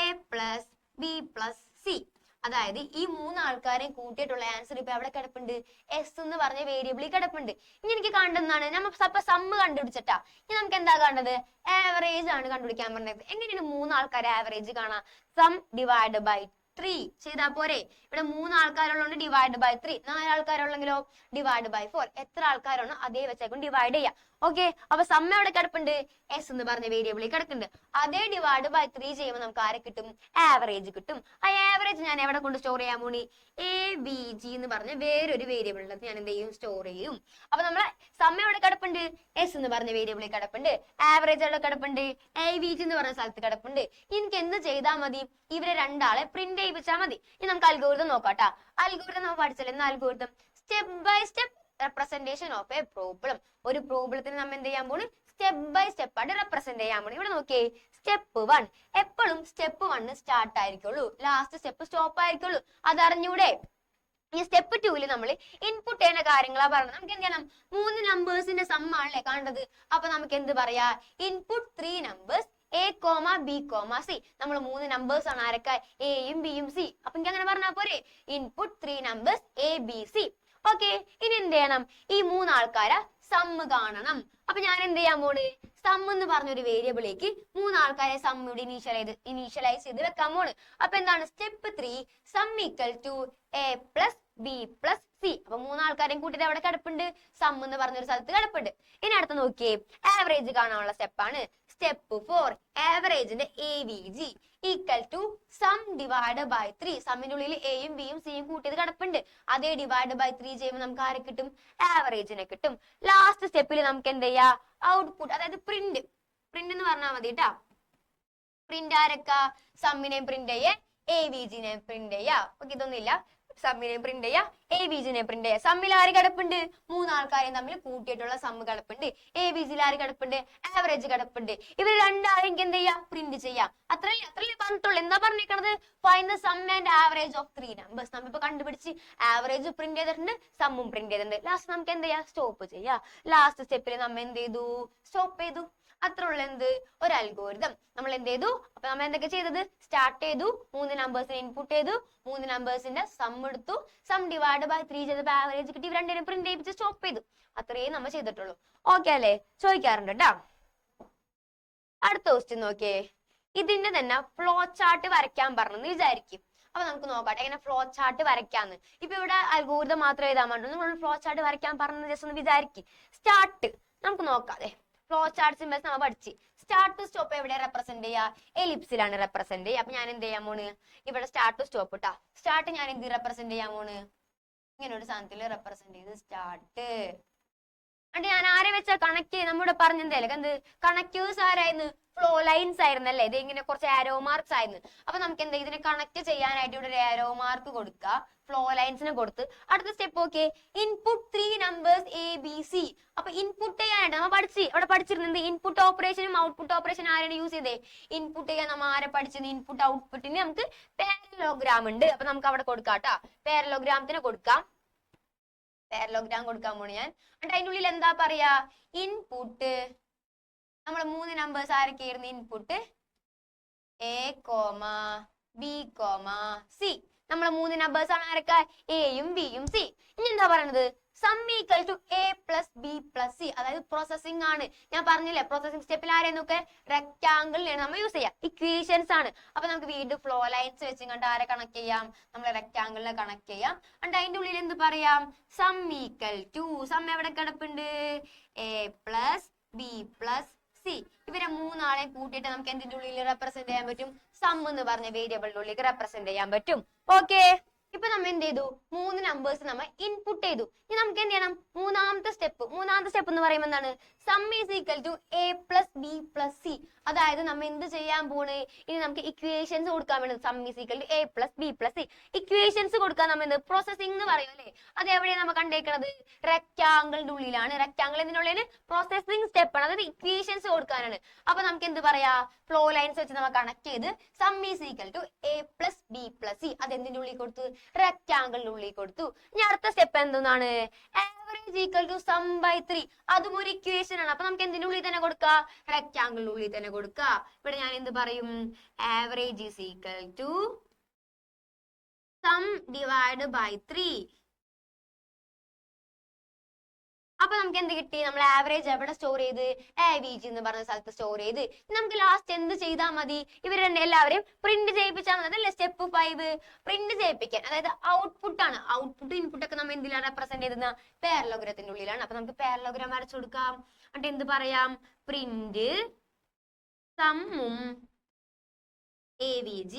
A plus B plus C. അതായത് ഈ മൂന്നാൾക്കാരെയും കൂട്ടിയിട്ടുള്ള ആൻസർ ഇപ്പൊ എവിടെ കിടപ്പുണ്ട്, എസ് എന്ന് പറഞ്ഞ വേരിയബിളിൽ കിടപ്പുണ്ട്. ഇനി എനിക്ക് കണ്ടെന്നാണ്, നമ്മൾ സമ്മ് കണ്ടുപിടിച്ചിട്ടാ. ഇനി നമുക്ക് എന്താ കണ്ടത്, ആവറേജ് ആണ് കണ്ടുപിടിക്കാൻ പറഞ്ഞത്. എങ്ങനെയാണ് മൂന്നാൾക്കാരെ ആവറേജ് കാണാം, സം ഡിവൈഡ് ബൈ 3 ചെയ്താ പോരെ. ഇവിടെ മൂന്ന് ആൾക്കാരുള്ളതുകൊണ്ട് ഡിവൈഡ് ബൈ 3, നാലാൾക്കാരുള്ളെങ്കിലോ ഡിവൈഡ് ബൈ 4. എത്ര ആൾക്കാരാണോ അതേ വെച്ചേക്കും ഡിവൈഡ് ചെയ്യാം. ഓക്കെ, അപ്പൊ സമ്മ എവിടെ കിടപ്പുണ്ട്, എസ് എന്ന് പറഞ്ഞ വേരിയബിളിൽ കിടക്കുന്നുണ്ട്. അതേ ഡിവൈഡ് ബൈ 3 ചെയ്യുമ്പോൾ നമുക്ക് ആരെ കിട്ടും, ആവറേജ് കിട്ടും. ആ ആവറേജ് ഞാൻ എവിടെ കൊണ്ട് സ്റ്റോർ ചെയ്യാൻ പോണി, എ ബി ജി എന്ന് പറഞ്ഞ വേറൊരു വേരിയബിളിൽ ഞാൻ എന്ത് ചെയ്യും, സ്റ്റോർ ചെയ്യും. അപ്പൊ നമ്മളെ സമ്മ എവിടെ കിടപ്പുണ്ട്, എസ് എന്ന് പറഞ്ഞ വേരിയബിളിൽ കിടപ്പുണ്ട്. ആവറേജ് എവിടെ കിടപ്പുണ്ട്, എ ബി ജി എന്ന് പറഞ്ഞ സ്ഥലത്ത് കിടപ്പുണ്ട്. എനിക്ക് എന്ത് ചെയ്താൽ മതി, ഇവരെ രണ്ടാളെ പ്രിന്റ് ചെയ്യിപ്പിച്ചാൽ മതി. ഇനി നമുക്ക് അൽഗോരിതം നോക്കാട്ടാ. അൽഗോരിതം നമ്മൾ പഠിച്ചല്ലേ, എന്ന algorithm step by step representation of a problem. ഒരു പ്രോബ്ലത്തിന് നമ്മൾ എന്ത് ചെയ്യാൻ പോണ്, സ്റ്റെപ്പ് ബൈ സ്റ്റെപ്പ് ആയിട്ട് റെപ്രസെന്റ് ചെയ്യാൻ പോണ്. ഇവിടെ നോക്കിയേ, സ്റ്റെപ്പ് 1 എപ്പോഴും സ്റ്റെപ്പ് 1 സ്റ്റാർട്ട് ആയിരിക്കുള്ളൂ, ലാസ്റ്റ് സ്റ്റെപ്പ് സ്റ്റോപ്പ് ആയിരിക്കുള്ളൂ. അതറിഞ്ഞൂടെ. ഈ സ്റ്റെപ്പ് 2 നമ്മൾ ഇൻപുട്ട് ചെയ്യുന്ന കാര്യങ്ങളാ പറഞ്ഞത്. നമുക്ക് എന്ത് ചെയ്യണം, മൂന്ന് നമ്പേഴ്സിന്റെ സമ്മാണല്ലേ കാണുന്നത്. അപ്പൊ നമുക്ക് എന്ത് പറയാ, input 3 numbers A comma B comma C. നമ്മൾ മൂന്ന് നമ്പേഴ്സ് ആണ് ആരൊക്കെ, എയും ബിയും സി. അപ്പൊ എനിക്ക് അങ്ങനെ പറഞ്ഞാൽ പോരെ, input 3 numbers A B C. Okay, ഇനി എന്ത് ചെയ്യണം, ഈ മൂന്നാൾക്കാരെ സമ്മ് കാണണം. അപ്പൊ ഞാൻ എന്ത് ചെയ്യാൻ പോണ്, സം എന്ന് പറഞ്ഞൊരു വേരിയബിളിലേക്ക് മൂന്നാൾക്കാരെ സമ്മോട് ഇനീഷ്യലൈസ് ചെയ്ത് വെക്കാൻ പോണ്. അപ്പൊ എന്താണ്, step 3 sum equal to A plus B plus C. അപ്പൊ മൂന്നാൾക്കാരെയും കൂട്ടിട്ട് അവിടെ കിടപ്പുണ്ട്, സം എന്ന് പറഞ്ഞൊരു സ്ഥലത്ത് കിടപ്പുണ്ട്. ഇനി അടുത്ത് നോക്കിയേ, ആവറേജ് കാണാനുള്ള സ്റ്റെപ്പാണ് സ്റ്റെപ്പ് 4. ആവറേജിന്റെ A V G equal to sum divide by 3. സമ്മിന്റെ ഉള്ളിൽ എയും ബിയും സിയും കൂട്ടിയത് കിടപ്പുണ്ട്. അതേ ഡിവൈഡ് ബൈ 3 ചെയ്യുമ്പോൾ നമുക്ക് ആരെ കിട്ടും, ആവറേജിനെ കിട്ടും. ലാസ്റ്റ് സ്റ്റെപ്പിൽ നമുക്ക് എന്ത് ചെയ്യാ, ഔട്ട്പുട്ട് അതായത് പ്രിന്റ് എന്ന് പറഞ്ഞാൽ മതി കേട്ടാ. പ്രിന്റ് ആരൊക്കെ, സമ്മിനെയും പ്രിന്റ് ചെയ്യേ, എ വി ജിനെയും പ്രിന്റ് ചെയ്യാ. ഓക്കെ, ഇതൊന്നുമില്ല, സമ്മിനെയും പ്രിന്റ് ചെയ്യാ, എ ബി ജിനെ പ്രിന്റ് ചെയ്യാം. സമ്മിൽ ആര് കിടപ്പുണ്ട്, മൂന്നാൾക്കാരെയും തമ്മിൽ കൂട്ടിയിട്ടുള്ള സമ്മ് കിടപ്പുണ്ട്. എ ബി ജിയിൽ ആര് കിടപ്പുണ്ട്, ആവറേജ് കിടപ്പുണ്ട്. ഇവർ രണ്ടാളെയും എന്ത് ചെയ്യാം, പ്രിന്റ് ചെയ്യാം. അത്രല്ലേ പറഞ്ഞിട്ടുള്ളൂ. എന്താ പറഞ്ഞേക്കണത്, find the sum and average of 3 numbers. നമ്മളിപ്പോ കണ്ടുപിടിച്ച് ആവറേജ് പ്രിന്റ് ചെയ്തിട്ടുണ്ട്, സമ്മും പ്രിന്റ് ചെയ്തിട്ടുണ്ട്. ലാസ്റ്റ് നമുക്ക് എന്ത് ചെയ്യാം, സ്റ്റോപ്പ് ചെയ്യാം. ലാസ്റ്റ് സ്റ്റെപ്പിൽ നമ്മൾ എന്ത് ചെയ്തു, സ്റ്റോപ്പ് ചെയ്തു. അത്ര ഉള്ള എന്ത്, ഒരു അൽഗോരിതം നമ്മൾ എന്ത് ചെയ്തു. അപ്പൊ നമ്മൾ എന്തൊക്കെ ചെയ്തത്, സ്റ്റാർട്ട് ചെയ്തു, മൂന്ന് നമ്പേഴ്സിനെ ഇൻപുട്ട് ചെയ്തു, മൂന്ന് നമ്പേഴ്സിന്റെ സം എടുത്തു, സം ഡിവൈഡ് ബൈ 3 ചെയ്തപ്പോ ആവറേജ് കിട്ടി, രണ്ടിനും പ്രിന്റ് ചെയ്യിപ്പിച്ച് സ്റ്റോപ്പ് ചെയ്തു. അത്രയും നമ്മൾ ചെയ്തിട്ടുള്ളൂ. ഓക്കെ അല്ലേ, ചോദിക്കാറുണ്ട് കേട്ടാ. അടുത്ത ക്വസ്റ്റ്യൻ നോക്കിയേ, ഇതിന്റെ തന്നെ ഫ്ലോ ചാർട്ട് വരയ്ക്കാൻ പറഞ്ഞെന്ന് വിചാരിക്കും. അപ്പൊ നമുക്ക് നോക്കട്ടെ എങ്ങനെ ഫ്ലോ ചാർട്ട് വരയ്ക്കാന്ന്. ഇപ്പൊ ഇവിടെ അൽഗോരിതം മാത്രം എഴുതാൻ പറ്റും, നമ്മൾ ഫ്ലോ ചാർട്ട് വരയ്ക്കാൻ പറഞ്ഞത് ജസ്റ്റ് ഒന്ന് വിചാരിക്കും. സ്റ്റാർട്ട് നമുക്ക് നോക്കാതെ, ഫ്ലോ ചാർട്ട് സിംബൽസ് നമ്മൾ പഠിച്ച്. സ്റ്റാർട്ട് ടു സ്റ്റോപ്പ് എവിടെ റെപ്രസെന്റ് ചെയ്യാ, എലിപ്സിലാണ് റെപ്രസെന്റ് ചെയ്യുക. അപ്പൊ ഞാൻ എന്ത് ചെയ്യാൻ പോണ്, ഇവിടെ സ്റ്റാർട്ട് ടു സ്റ്റോപ്പ് ഇട്ടാ. സ്റ്റാർട്ട് ഞാൻ എന്ത് റെപ്രസെന്റ് ചെയ്യാൻ പോണ്, ഇങ്ങനെ ഒരു സാധനത്തിൽ റെപ്രസെന്റ് ചെയ്ത് സ്റ്റാർട്ട്. എന്നിട്ട് ഞാൻ ആരെ വെച്ചാ കണക്ട് ചെയ്ത്, നമ്മുടെ പറഞ്ഞെന്തല്ലേ എന്ത് കണക്റ്റേഴ്സ് ആരായിരുന്നു, ഫ്ലോ ലൈൻസ് ആയിരുന്നല്ലേ. ഇത് ഇങ്ങനെ കുറച്ച് ആരോ മാർക്സ് ആയിരുന്നു. അപ്പൊ നമുക്ക് എന്താ ഇതിനെ കണക്ട് ചെയ്യാനായിട്ട് ഇവിടെ ഒരു ആരോ മാർക്ക് കൊടുക്കുക, ഫ്ലോ ലൈൻസിന് കൊടുത്ത്. അടുത്ത step okay, input 3 numbers A B C. അപ്പൊ ഇൻപുട്ട് ചെയ്യാനായിട്ട് നമ്മൾ അവിടെ പഠിച്ചിരുന്നത് ഇൻപുട്ട് ഓപ്പറേഷനും ഔട്ട്പുട്ട് ഓപ്പറേഷനും ആരാണ് യൂസ് ചെയ്തേ, ഇൻപുട്ട് ചെയ്യാൻ നമ്മൾ ആരെ പഠിച്ചത്, ഇൻപുട്ട് ഔട്ട്പുട്ടിന് നമുക്ക് പാരലോഗ്രാം ഉണ്ട്. അപ്പൊ നമുക്ക് അവിടെ കൊടുക്കാം കേട്ടാ, പാരലോഗ്രാമത്തിന് കൊടുക്കാം. പാരലോഗ്രാം കൊടുക്കാൻ പോണു ഞാൻ. എന്നിട്ട് അതിന്റെ ഉള്ളിൽ എന്താ പറയാ, ഇൻപുട്ട് നമ്മൾ മൂന്ന് നമ്പേഴ്സ് ആരൊക്കെയായിരുന്നു, input A comma B comma C. നമ്മളെ മൂന്ന് നമ്പേഴ്സ് ആണ് ആരൊക്കെ, എയും ബിയും സി. ഇനി എന്താ പറയുന്നത്, sum equal to A plus B plus C. അതായത് പ്രോസസിംഗ് ആണ്. ഞാൻ പറഞ്ഞില്ലേ പ്രോസസിംഗ് സ്റ്റെപ്പിൽ ആരെയൊക്കെ, റെക്ടാങ്കിളിലാണ് നമ്മൾ യൂസ് ചെയ്യാം, ഇക്വേഷൻസ് ആണ്. അപ്പൊ നമുക്ക് വീണ്ടും ഫ്ലോ ലൈൻസ് വെച്ച് കണ്ട് ആരെ കണക്ട് ചെയ്യാം, നമ്മൾ റെക്ടാങ്കിളിനെ കണക്ട് ചെയ്യാം. എന്നിട്ട് അതിന്റെ ഉള്ളിൽ എന്ത് പറയാം, സം ഈക്വൽ ടു, സം എവിടെ കിടപ്പുണ്ട്, A plus B plus C. ഇവരെ മൂന്നാളെ കൂട്ടിയിട്ട് നമുക്ക് എന്തിന്റെ ഉള്ളിൽ റെപ്രസെന്റ് ചെയ്യാൻ പറ്റും, സം എന്ന് പറഞ്ഞ വേരിയബിളിന്റെ ഉള്ളിൽ റെപ്രസെന്റ് ചെയ്യാൻ പറ്റും. ഓക്കെ, ഇപ്പൊ നമ്മൾ എന്ത് ചെയ്തു, മൂന്ന് നമ്പേഴ്സ് നമ്മൾ ഇൻപുട്ട് ചെയ്തു. ഇനി നമുക്ക് എന്ത് ചെയ്യണം, മൂന്നാമത്തെ സ്റ്റെപ്പ് എന്ന് പറയുമ്പോൾ എന്താണ്, sum is equal to A plus B plus C. അതായത് നമ്മൾ എന്ത് ചെയ്യാൻ പോണ്, ഇനി നമുക്ക് ഇക്വേഷൻസ് കൊടുക്കാൻ വേണ്ടി sum is equal to A plus B plus C equations കൊടുക്കാൻ നമ്മൾ എന്ത് പ്രോസസിംഗ് എന്ന് പറയും അല്ലേ. അത് എവിടെയാണ് നമ്മൾ കണ്ടേക്കുന്നത്, റെക്ടാങ്കിളിന്റെ ഉള്ളിലാണ്. റെക്ടാങ്കിൾ എന്തിനുള്ളിൽ പ്രോസസിംഗ് സ്റ്റെപ്പ് ആണ്, അതായത് ഇക്വേഷൻസ് കൊടുക്കാനാണ്. അപ്പൊ നമുക്ക് എന്ത് പറയാ, ഫ്ലോ ലൈൻസ് വെച്ച് നമ്മൾ കണക്ട് ചെയ്ത് sum is equal to A plus B plus C അത് എന്തിന്റെ ഉള്ളിൽ കൊടുത്തു, റെക്ടാങ്കിളിന്റെ ഉള്ളിൽ കൊടുത്തു. ഇനി അടുത്ത സ്റ്റെപ്പ് എന്താണ്, average equal to sum by 3 അതും ഒരു ഇക്വേഷൻ ആണ്. അപ്പൊ നമുക്ക് എന്തിന്റെ ഉള്ളിൽ തന്നെ കൊടുക്കാം, റെക്ടാങ്കിളിന്റെ ഉള്ളിൽ തന്നെ കൊടുക്കുക. ഇവിടെ ഞാൻ എന്ത് പറയും, average is equal to sum divide by 3. അപ്പൊ നമുക്ക് എന്ത് കിട്ടി, നമ്മൾ ആവറേജ് എവിടെ സ്റ്റോർ ചെയ്ത്, AVG എന്ന് പറഞ്ഞ സ്ഥലത്ത് സ്റ്റോർ ചെയ്ത്. നമുക്ക് ലാസ്റ്റ് എന്ത് ചെയ്താൽ മതി, ഇവർ എല്ലാവരെയും പ്രിന്റ് ചെയ്യിപ്പിച്ചാൽ മതി അതല്ലേ സ്റ്റെപ്പ് 5. പ്രിന്റ് ചെയ്യിപ്പിക്കാൻ, അതായത് ഔട്ട്പുട്ട് ആണ്. ഔട്ട്പുട്ട് ഇൻപുട്ട് ഒക്കെ നമ്മൾ എന്തിലാണ് റെപ്രസെന്റ് ചെയ്യുന്ന, പാരലോഗ്രാമത്തിന്റെ ഉള്ളിലാണ്. അപ്പൊ നമുക്ക് പാരലോഗ്രാം വരച്ചു കൊടുക്കാം. എന്നിട്ട് എന്ത് പറയാം, പ്രിന്റ് സമ്മും AVG,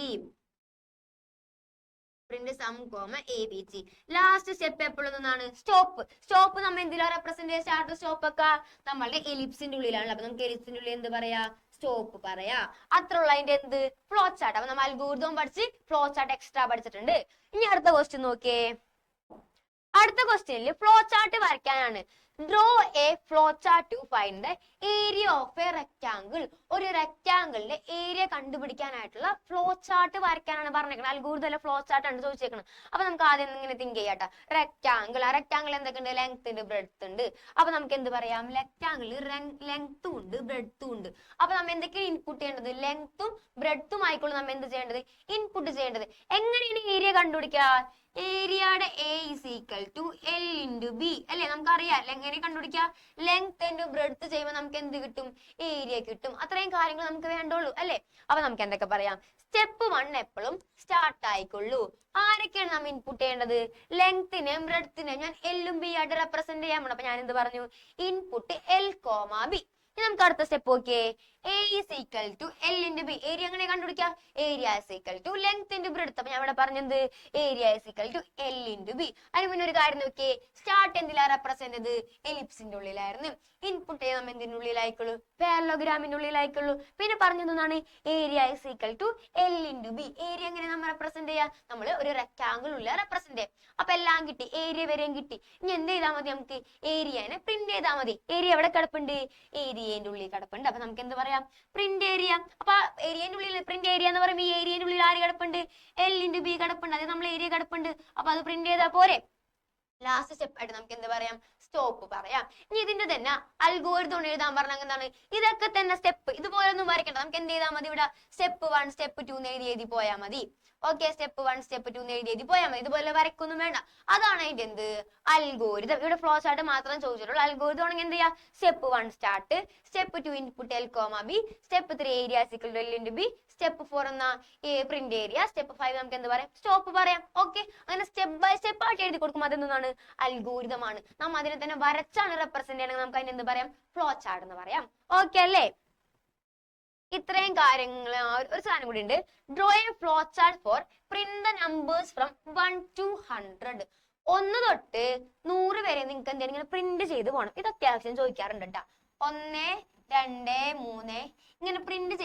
print sum comma AVG. Last step എപ്പോഴും എന്താണ്, സ്റ്റോപ്പ്. സ്റ്റോപ്പ് നമ്മൾ എന്തിലാണ് റെപ്രസെന്റ് ചെയ്യുക, സ്റ്റാർട്ട് സ്റ്റോപ്പ് ഒക്കെ നമ്മളുടെ എലിപ്സിന്റെ ഉള്ളിലാണ്. അപ്പൊ നമുക്ക് എലിപ്സിന്റെ ഉള്ളിൽ എന്ത് പറയാ, സ്റ്റോപ്പ് പറയാ. അത്ര ഉള്ള അതിന്റെ എന്ത്, ഫ്ലോ ചാർട്ട്. അപ്പൊ നമ്മൾ അൽഗോരിതം പഠിച്ച് ഫ്ലോ ചാർട്ട് എക്സ്ട്രാ പഠിച്ചിട്ടുണ്ട്. ഇനി അടുത്ത ക്വസ്റ്റ്യൻ നോക്കിയേ. അടുത്ത ക്വസ്റ്റ്യനിൽ ഫ്ലോ ചാർട്ട് വരയ്ക്കാനാണ്. Draw a flow chart to find the area of a rectangle. ഒരു റെക്ടാങ്കിളിന്റെ ഏരിയ കണ്ടുപിടിക്കാനായിട്ടുള്ള ഫ്ലോ ചാർട്ട് വരയ്ക്കാനാണ് പറഞ്ഞേക്കുന്നത്. അൽഗോരിതം ഫ്ലോ ചാർട്ട് ആണ് ചോദിച്ചേക്കുന്നത്. അപ്പൊ നമുക്ക് ആദ്യം ഇങ്ങനെ തിങ്ക് ചെയ്യാട്ടോ. റെക്ടാങ്കിൾ, ആ റെക്ടാങ്കിൾ എന്തൊക്കെയുണ്ട്, ലെങ്ത് ഉണ്ട്, ബ്രെഡ്ത്ത് ഉണ്ട്. അപ്പൊ നമുക്ക് എന്ത് പറയാം, റെക്ടാങ്കിൾ ലെങ്ത്തും ഉണ്ട് ബ്രെഡ്ത്തും ഉണ്ട്. അപ്പൊ നമ്മൾ എന്തൊക്കെയാണ് ഇൻപുട്ട് ചെയ്യേണ്ടത്, ലെങ്ത്തും ബ്രെഡ്ത്തും ആയിക്കോളും നമ്മൾ എന്ത് ചെയ്യേണ്ടത്, ഇൻപുട്ട് ചെയ്യേണ്ടത്. എങ്ങനെയാണ് ഏരിയ കണ്ടുപിടിക്കുക, ഏരിയയുടെ A is equal to L into B അല്ലെ. നമുക്കറിയാം എങ്ങനെ കണ്ടുപിടിക്കാം, ലെങ്ത് ഇൻറ്റു ബ്രെഡ്ത്ത് ചെയ്യുമ്പോൾ നമുക്ക് എന്ത് കിട്ടും, ഏരിയ കിട്ടും. അത്രയും കാര്യങ്ങൾ നമുക്ക് വേണ്ടുള്ളൂ അല്ലെ. അപ്പൊ നമുക്ക് എന്തൊക്കെ പറയാം, സ്റ്റെപ്പ് 1 എപ്പോഴും സ്റ്റാർട്ട് ആയിക്കൊള്ളൂ. ആരൊക്കെയാണ് നമ്മൾ ഇൻപുട്ട് ചെയ്യേണ്ടത്, ലെങ്ത്തിനെയും ബ്രെഡ്ത്തിനെയും ഞാൻ എല്ലും ബി ആയിട്ട് റെപ്രസെന്റ് ചെയ്യാൻ പോകണം. അപ്പൊ ഞാൻ എന്ത് പറഞ്ഞു, ഇൻപുട്ട് L, B. നമുക്ക് അടുത്ത സ്റ്റെപ്പ് നോക്കിയേ, A is equal to L into B. Area എങ്ങനെ കണ്ടുപിടിക്കാം, area is equal to length into breadth. അപ്പൊ ഞാൻ ഇവിടെ പറഞ്ഞത് area is equal to L into B. അതിന് മുന്നേ ഒരു കാര്യം നോക്കിയേ, സ്റ്റാർട്ട് എന്തിലാണ് റെപ്രസെന്റ് ചെയ്തത്, എലിപ്സിന്റെ ഉള്ളിലായിരുന്നു. ഇൻപുട്ട് ചെയ്യാൻ നമ്മൾ എന്തിന്റെ ഉള്ളിലായിക്കുള്ളൂ, പാരലോഗ്രാമിന്റെ ഉള്ളിലായിക്കുള്ളൂ. പിന്നെ പറഞ്ഞതാണ് area is equal to L into B. Area എങ്ങനെ നമ്മൾ റെപ്രസെന്റ് ചെയ്യാം, നമ്മൾ ഒരു റെക്ടാങ്കിൾ ഉള്ള റെപ്രസെന്റ് ചെയ്യാം. അപ്പൊ എല്ലാം കിട്ടി, ഏരിയ വരെയും കിട്ടി. ഇനി എന്ത് ചെയ്താൽ മതി, നമുക്ക് ഏരിയനെ പ്രിന്റ് ചെയ്താൽ മതി. ഏരിയ എവിടെ കിടപ്പുണ്ട്, ഏരിയന്റെ ഉള്ളിൽ കിടപ്പുണ്ട്. അപ്പൊ നമുക്ക് എന്ത് പറയാം, പ്രിന്റ് ഏരിയ. അപ്പൊ ഏരിയന്റെ ഉള്ളിൽ പ്രിന്റ് ഏരിയ എന്ന് പറയുമ്പോൾ ഈ ഏരിയന്റെ ഉള്ളിൽ ആര് കിടപ്പുണ്ട്, L into B കിടപ്പുണ്ട്. അതായത് നമ്മൾ ഏരിയ കിടപ്പുണ്ട്. അപ്പൊ അത് പ്രിന്റ് ചെയ്താൽ പോരെ. ലാസ്റ്റ് സ്റ്റെപ്പ് ആയിട്ട് നമുക്ക് എന്ത് പറയാം, സ്റ്റോപ്പ് പറയാം. ഇനി ഇതിന്റെ തന്നെ അൽഗോരിതം എഴുതാൻ പറഞ്ഞാൽ എന്താണ്, ഇതൊക്കെ തന്നെ സ്റ്റെപ്പ് ഇതുപോലെ ഒന്നും വരയ്ക്കണ്ട. നമുക്ക് എന്ത് ചെയ്താൽ മതി, ഇവിടെ സ്റ്റെപ്പ് 1 സ്റ്റെപ്പ് 2 എഴുതി പോയാൽ മതി. ഓക്കെ, സ്റ്റെപ്പ് 1 സ്റ്റെപ്പ് 2 എഴുതി പോയാൽ മതി. ഇതുപോലെ വരയ്ക്കൊന്നും വേണ്ട. അതാണ് അതിന്റെ എന്ത്, അൽഗോരിതം. ഇവിടെ ഫ്ലോ ചാർട്ട് മാത്രം ചോദിച്ചിട്ടുള്ളൂ. അൽഗോരിതം ആണെങ്കിൽ എന്ത് ചെയ്യാം, step 1 start, step 2 input L, B, step 3 area equal to L into B, step 4 എന്നാ പ്രിന്റ് ഏരിയ, സ്റ്റെപ്പ് 5 നമുക്ക് എന്ത് പറയാം, സ്റ്റോപ്പ് പറയാം. ഓക്കെ, അങ്ങനെ സ്റ്റെപ്പ് ബൈ സ്റ്റെപ്പ് ആയിട്ട് എഴുതി കൊടുക്കും. അതെന്താണ്, അൽഗോരിതം ആണ്. നമ്മൾ അതിനെ തന്നെ വരച്ചാണ് റെപ്രസെന്റ് ചെയ്യണമെങ്കിൽ നമുക്ക് അതിന് എന്ത് പറയാം, ഫ്ലോ ചാർട്ട് എന്ന് പറയാം. ഓക്കെ അല്ലേ. ഇത്രയും കാര്യങ്ങൾ. ഒരു സാധനം കൂടി ഉണ്ട്, draw a flow chart for print the numbers from 1 to 100. 1 തൊട്ട് 100 വരെ നിങ്ങൾക്ക് എന്തെങ്കിലും പ്രിന്റ് ചെയ്ത് പോകണം. ഇത് അത്യാവശ്യം ചോദിക്കാറുണ്ട് കേട്ടോ. 1, 2, 3 ഇങ്ങനെ പ്രിന്റ്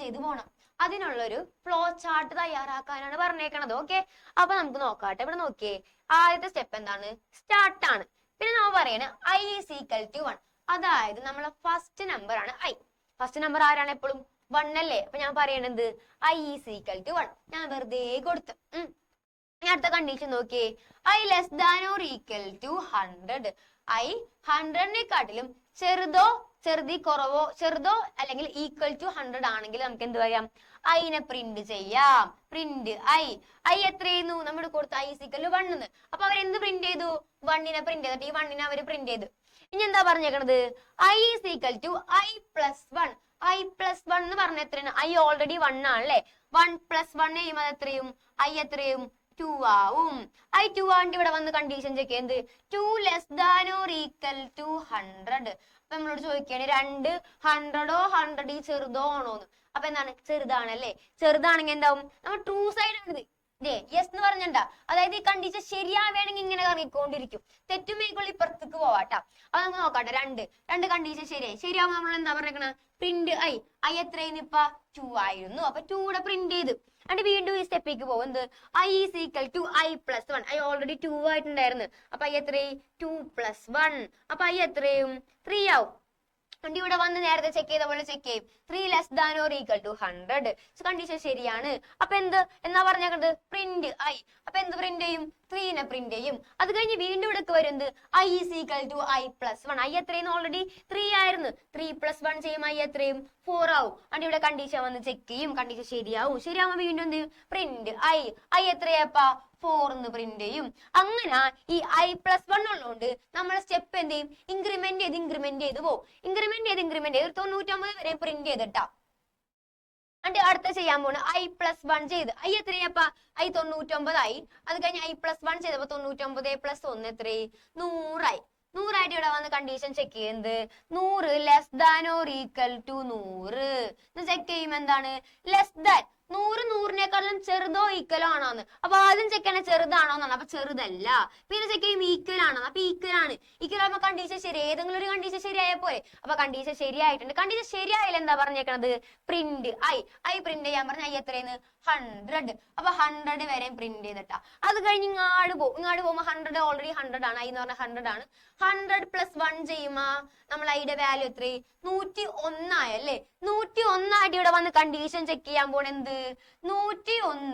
ചെയ്ത് പോകണം. അതിനുള്ളൊരു ഫ്ലോ ചാർട്ട് തയ്യാറാക്കാനാണ് പറഞ്ഞേക്കണത്. ഓക്കെ, അപ്പൊ നമുക്ക് നോക്കാട്ടെ. ഇവിടെ നോക്കിയേ, ആദ്യത്തെ സ്റ്റെപ്പ് എന്താണ്, സ്റ്റാർട്ട് ആണ്. പിന്നെ നമ്മൾ പറയണ I is equal to 1. അതായത് നമ്മളെ ഫസ്റ്റ് നമ്പർ ആണ് I. ഫസ്റ്റ് നമ്പർ ആരാണ്, എപ്പോഴും 1 അല്ലേ. അപ്പൊ ഞാൻ പറയണത് I is equal to 1. ഞാൻ വെറുതെ കൊടുത്തു. അടുത്ത കണ്ടീഷൻ നോക്കിയേ, I less than or equal to 100. I 100-നെക്കാട്ടിലും ചെറുതോ ചെറുതോ അല്ലെങ്കിൽ ഈക്വൽ ടു 100 ആണെങ്കിൽ നമുക്ക് എന്ത് പറയാം, ഐനെ പ്രിന്റ് ചെയ്യാം. പ്രിന്റ് ഐ എത്രയായിരുന്നു, നമ്മൾ കൊടുത്ത I is equal to 1 എന്ന്. അപ്പൊ അവർ എന്ത് പ്രിന്റ് ചെയ്തു, 1നെ പ്രിന്റ് ചെയ്തിട്ട് ഈ 1നെ അവർ പ്രിന്റ് ചെയ്തു. ഇനി എന്താ പറഞ്ഞേക്കണത്, I is equal to I plus 1. I plus 1 എന്ന് പറഞ്ഞ എത്രയാണ്, I ഓൾറെഡി 1 ആണല്ലേ. 1 plus 1 ചെയ്യുമ്പോൾ എത്രയും, I എത്രയും 2 ആവും. I 2 ആണ്ട് ഇവിടെ വന്ന് കണ്ടീഷൻ ചെക്ക് എന്ത്, 2 less than or equal to 100. അപ്പൊ നമ്മളോട് ചോദിക്കുകയാണ് 2 100 100 ചെറുതോ ആണോന്ന്. അപ്പൊ എന്താണ്, ചെറുതാണല്ലേ. ചെറുതാണെങ്കിൽ എന്താവും, നമ്മൾ ട്രൂ സൈഡ് ആണ് ഇത്. യെസ് എന്ന് പറഞ്ഞിട്ടുണ്ടാ, അതായത് ഈ കണ്ടീഷൻ ശരിയാവേണമെങ്കിൽ ഇങ്ങനെ കറങ്ങിക്കൊണ്ടിരിക്കും. തെറ്റുമേക്കുള്ള ഇപ്പുറത്തേക്ക് പോവാട്ടാ. അപ്പൊ നമുക്ക് നോക്കാട്ടെ, രണ്ട് കണ്ടീഷൻ ശരിയാവും. നമ്മൾ എന്താ പറഞ്ഞേക്കണ, പ്രിന്റ് ഐ എത്രയെന്ന് ഇപ്പൊ 2 ആയിരുന്നു. അപ്പൊ 2 ഇവിടെ പ്രിന്റ് ചെയ്ത് എന്നിട്ട് വീണ്ടും ഈ സ്റ്റെപ്പിലേക്ക് പോകും. എന്ത് I is equal to I plus 1. I already 2 ആയിട്ടുണ്ടായിരുന്നു. അപ്പൊ ഐ എത്രയും 2 + 1. അപ്പൊ ഐ എത്രയും 3 ആവും. and ഇവിടെ വന്ന് നേരത്തെ ചെക്ക് ചെയ്ത പോലെ ചെക്ക് ചെയ്യും. 3 less than or equal to 100. So condition ശരിയാണ്. അപ്പൊ എന്നാ പറഞ്ഞത്, പ്രിന്റ് ഐ. അപ്പൊ എന്ത് പ്രിന്റ് ചെയ്യും, 3 പ്രിന്റ് ചെയ്യും. അത് കഴിഞ്ഞ് വീണ്ടും ഇവിടെ വരുന്നത് I is equal to I plus 1. I എത്രയും ഓൾറെഡി 3 ആയിരുന്നു. 3 + 1 ചെയ്യും ഐ എത്രയും 4 ആവും. and ഇവിടെ കണ്ടീഷൻ വന്ന് ചെക്ക് ചെയ്യും. കണ്ടീഷൻ ശരിയാവുമ്പോ വീണ്ടും എന്ത് ചെയ്യും, പ്രിന്റ് ഐ എത്രയാപ്പാ 4 എന്ന് പ്രിന്റ് ചെയ്യും. അങ്ങനെ ഈ ഐ പ്ലസ് 1 ഉള്ളതുകൊണ്ട് നമ്മൾ സ്റ്റെപ്പ് എന്ത് ചെയ്യും, ഇൻക്രിമെന്റ് ചെയ്ത് പോകും. ഇൻക്രിമെന്റ് ചെയ്ത് 99 വരെ പ്രിന്റ് ചെയ്തിട്ടാ. അടുത്ത ചെയ്യാൻ പോണ് ഐ പ്ലസ് 1 ചെയ്ത് ഐ എത്രയപ്പാ ഐ 99 ആയി. അത് കഴിഞ്ഞ് ഐ പ്ലസ് 1 ചെയ്തപ്പോ 99 + 1 എത്രയായി 100 ആയി. 100 ആയിട്ട് ഇവിടെ വന്ന് കണ്ടീഷൻ ചെക്ക് ചെയ്യുന്നത് 100 less than or equal to 100 check ചെയ്യുമ്പോ എന്താണ് ലെസ് ദാൻ 100 100നേക്കാളും ചെറുതോ ഈക്വലോ ആണോന്ന്. അപ്പൊ ആദ്യം ചെക്ക് ചെയ്യണ ചെറുതാണോന്നാണ്. അപ്പൊ ചെറുതല്ല. പിന്നെ ചെക്ക് ചെയ്യുമ്പോൾ ഈക്വൽ ആണോ, അപ്പൊ ഈക്വൽ ആണ്. ഈക്വൽ ആകുമ്പോ കണ്ടീഷൻ ശരി, ഏതെങ്കിലും ഒരു കണ്ടീഷൻ ശരിയായ പോലെ. അപ്പൊ കണ്ടീഷൻ ശരിയായിട്ടുണ്ട്. കണ്ടീഷൻ ശരിയായാലും എന്താ പറഞ്ഞേക്കണത്, പ്രിന്റ് ഐ പ്രിന്റ് ചെയ്യാൻ പറഞ്ഞ ഐ എത്രയെന്ന് 100. അപ്പൊ 100 വരെയും പ്രിന്റ് ചെയ്തിട്ടാ. അത് കഴിഞ്ഞ് ഇങ്ങാട് പോകുമ്പോ 100 ഓൾറെഡി 100 ആണ്. ഐ എന്ന് പറഞ്ഞ 100 ആണ്. 100 + 1 ചെയ്യുമ്പോ നമ്മൾ ഐയുടെ വാല്യൂ എത്രയും 101 ആയല്ലേ. 101 ആയിട്ട് ഇവിടെ വന്ന് കണ്ടീഷൻ ചെക്ക് ചെയ്യാൻ പോണെന്ത് 101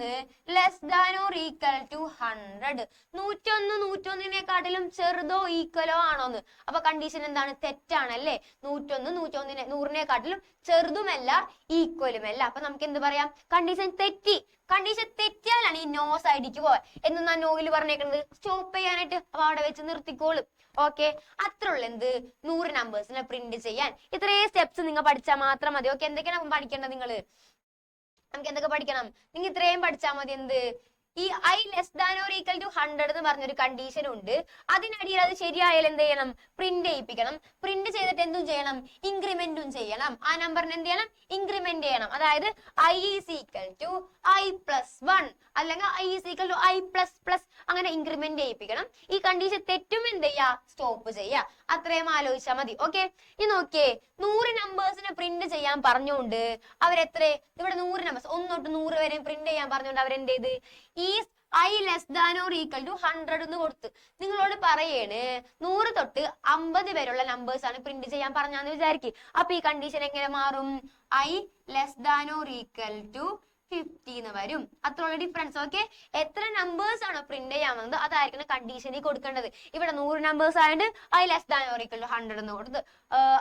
less than or equal to 100. 101 ചെറുതോ ഈക്വലോ ആണോന്ന്. അപ്പൊ കണ്ടീഷൻ എന്താണ്, തെറ്റാണല്ലേ. 101 100നേക്കാട്ടിലും ചെറുതുമല്ല ഈക്വലുമല്ല. അപ്പൊ നമുക്ക് എന്ത് പറയാം, കണ്ടീഷൻ തെറ്റി. കണ്ടീഷൻ തെറ്റിയാലാണ് ഈ നോ സൈഡിക്ക് പോവാൻ. എന്നാ നോയിൽ പറഞ്ഞേക്കുന്നത് സ്റ്റോപ്പ് ചെയ്യാനായിട്ട്. അപ്പൊ അവിടെ വെച്ച് നിർത്തിക്കോളും. ഓക്കെ, അത്ര ഉള്ള എന്ത് 100 നമ്പേഴ്സിനെ പ്രിന്റ് ചെയ്യാൻ. ഇത്രയും സ്റ്റെപ്സ് നിങ്ങൾ പഠിച്ചാൽ മാത്രം മതി. ഓക്കെ, എന്തൊക്കെയാണ് പഠിക്കേണ്ടത് നിങ്ങള്, നമുക്ക് എന്തൊക്കെ പഠിക്കണം, നിങ്ങൾ ഇത്രയും പഠിച്ചാൽ മതി. എന്ത് ഈ I less than or equal to 100 എന്ന് പറഞ്ഞൊരു കണ്ടീഷൻ ഉണ്ട്. അതിനടിയിൽ അത് ശരിയായാലും എന്ത് ചെയ്യണം, പ്രിന്റ് ചെയ്യിപ്പിക്കണം. പ്രിന്റ് ചെയ്തിട്ട് എന്തും ചെയ്യണം, ഇൻക്രിമെന്റും ചെയ്യണം. ആ നമ്പറിന് എന്ത് ചെയ്യണം, ഇൻക്രിമെന്റ് ചെയ്യണം. അതായത് I is equal to I plus 1 അല്ലെങ്കിൽ I is equal to I plus plus അങ്ങനെ ഇൻക്രിമെന്റ് ചെയ്യിപ്പിക്കണം. ഈ കണ്ടീഷൻ തെറ്റും എന്ത് ചെയ്യാ, സ്റ്റോപ്പ് ചെയ്യാ. അത്രയും ആലോചിച്ചാൽ മതി. ഓക്കെ, ഈ നോക്കിയേ 100 നമ്പേഴ്സിനെ പ്രിന്റ് ചെയ്യാൻ പറഞ്ഞുകൊണ്ട് അവരെത്ര ഇവിടെ 100 നമ്പേഴ്സ് 1 തൊട്ട് 100 വരെ പ്രിന്റ് ചെയ്യാൻ പറഞ്ഞുകൊണ്ട് അവരെന്ത് ചെയ്ത് ഈ I less than or equal to 100 എന്ന് കൊടുത്ത് നിങ്ങളോട് പറയേണ് 100 തൊട്ട് 50 വരെയുള്ള നമ്പേഴ്സ് ആണ് പ്രിന്റ് ചെയ്യാൻ പറഞ്ഞാന്ന് വിചാരിക്കും. അപ്പൊ ഈ കണ്ടീഷൻ എങ്ങനെ മാറും, I less than or equal to 50 എന്ന് വരും. അത്രയുള്ള ഡിഫറൻസ്. ഓക്കെ, എത്ര നമ്പേഴ്സ് ആണോ പ്രിന്റ് ചെയ്യാൻ വന്നത് അതായിരിക്കണം കണ്ടീഷനിൽ കൊടുക്കേണ്ടത്. ഇവിടെ 100 നമ്പേഴ്സ് ആയതുകൊണ്ട് I less than or equal to 100 എന്ന് കൊടുത്ത്,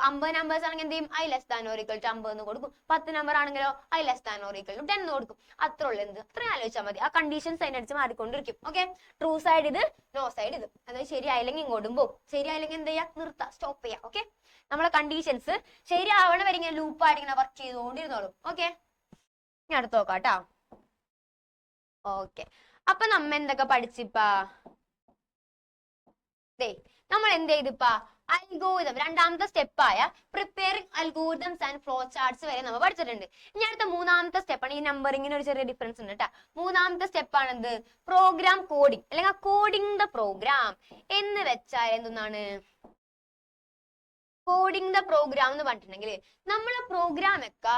50 നമ്പേഴ്സ് ആണെങ്കിൽ എന്ത് ചെയ്യും, I less than or equal to 50 എന്ന് കൊടുക്കും. 10 നമ്പർ ആണെങ്കിലോ I less than or equal to 10 എന്ന് കൊടുക്കും. അത്രയുള്ള എന്ത്, അത്രയും ആലോചിച്ചാൽ മതി. ആ കണ്ടീഷൻസ് അതിനടിച്ച് മാറിക്കൊണ്ടിരിക്കും. ഓക്കെ, ട്രൂ സൈഡ് ഇത്, നോ സൈഡ് ഇത്. അതായത് ശരിയായില്ലെങ്കിൽ ഇങ്ങോട്ടും പോകും, ശരിയായില്ലെങ്കിൽ എന്ത് ചെയ്യാം, നിർത്താം, സ്റ്റോപ്പ് ചെയ്യാം. ഓക്കെ, നമ്മളെ കണ്ടീഷൻസ് ശരിയാവണ വരെ ഇങ്ങനെ ലൂപ്പായിട്ട് ഇങ്ങനെ വർക്ക് ചെയ്തുകൊണ്ടിരുന്നോളും. ഓക്കെ, ഞാൻ അടുത്ത് നോക്കാട്ടാ. ഓക്കെ, അപ്പൊ നമ്മ എന്തൊക്കെ പഠിച്ചിപ്പാ, നമ്മൾ എന്ത് ചെയ്തിപ്പാ, അൽഗോരിതം രണ്ടാമത്തെ സ്റ്റെപ്പായ preparing algorithms and flow charts വരെ നമ്മൾ പഠിച്ചിട്ടുണ്ട്. ഇനി അടുത്ത മൂന്നാമത്തെ സ്റ്റെപ്പാണ്, ഈ നമ്പറിങ്ങിന് ഒരു ചെറിയ ഡിഫറൻസ് ഉണ്ട് കേട്ടാ. മൂന്നാമത്തെ സ്റ്റെപ്പാണ് എന്ത്, പ്രോഗ്രാം കോഡിംഗ് അല്ലെങ്കിൽ കോഡിംഗ് ദ പ്രോഗ്രാം എന്ന് വെച്ചാൽ എന്താണ്, കോഡിംഗ് ദ പ്രോഗ്രാം എന്ന് പറഞ്ഞിട്ടുണ്ടെങ്കിൽ നമ്മളെ പ്രോഗ്രാം ഒക്കെ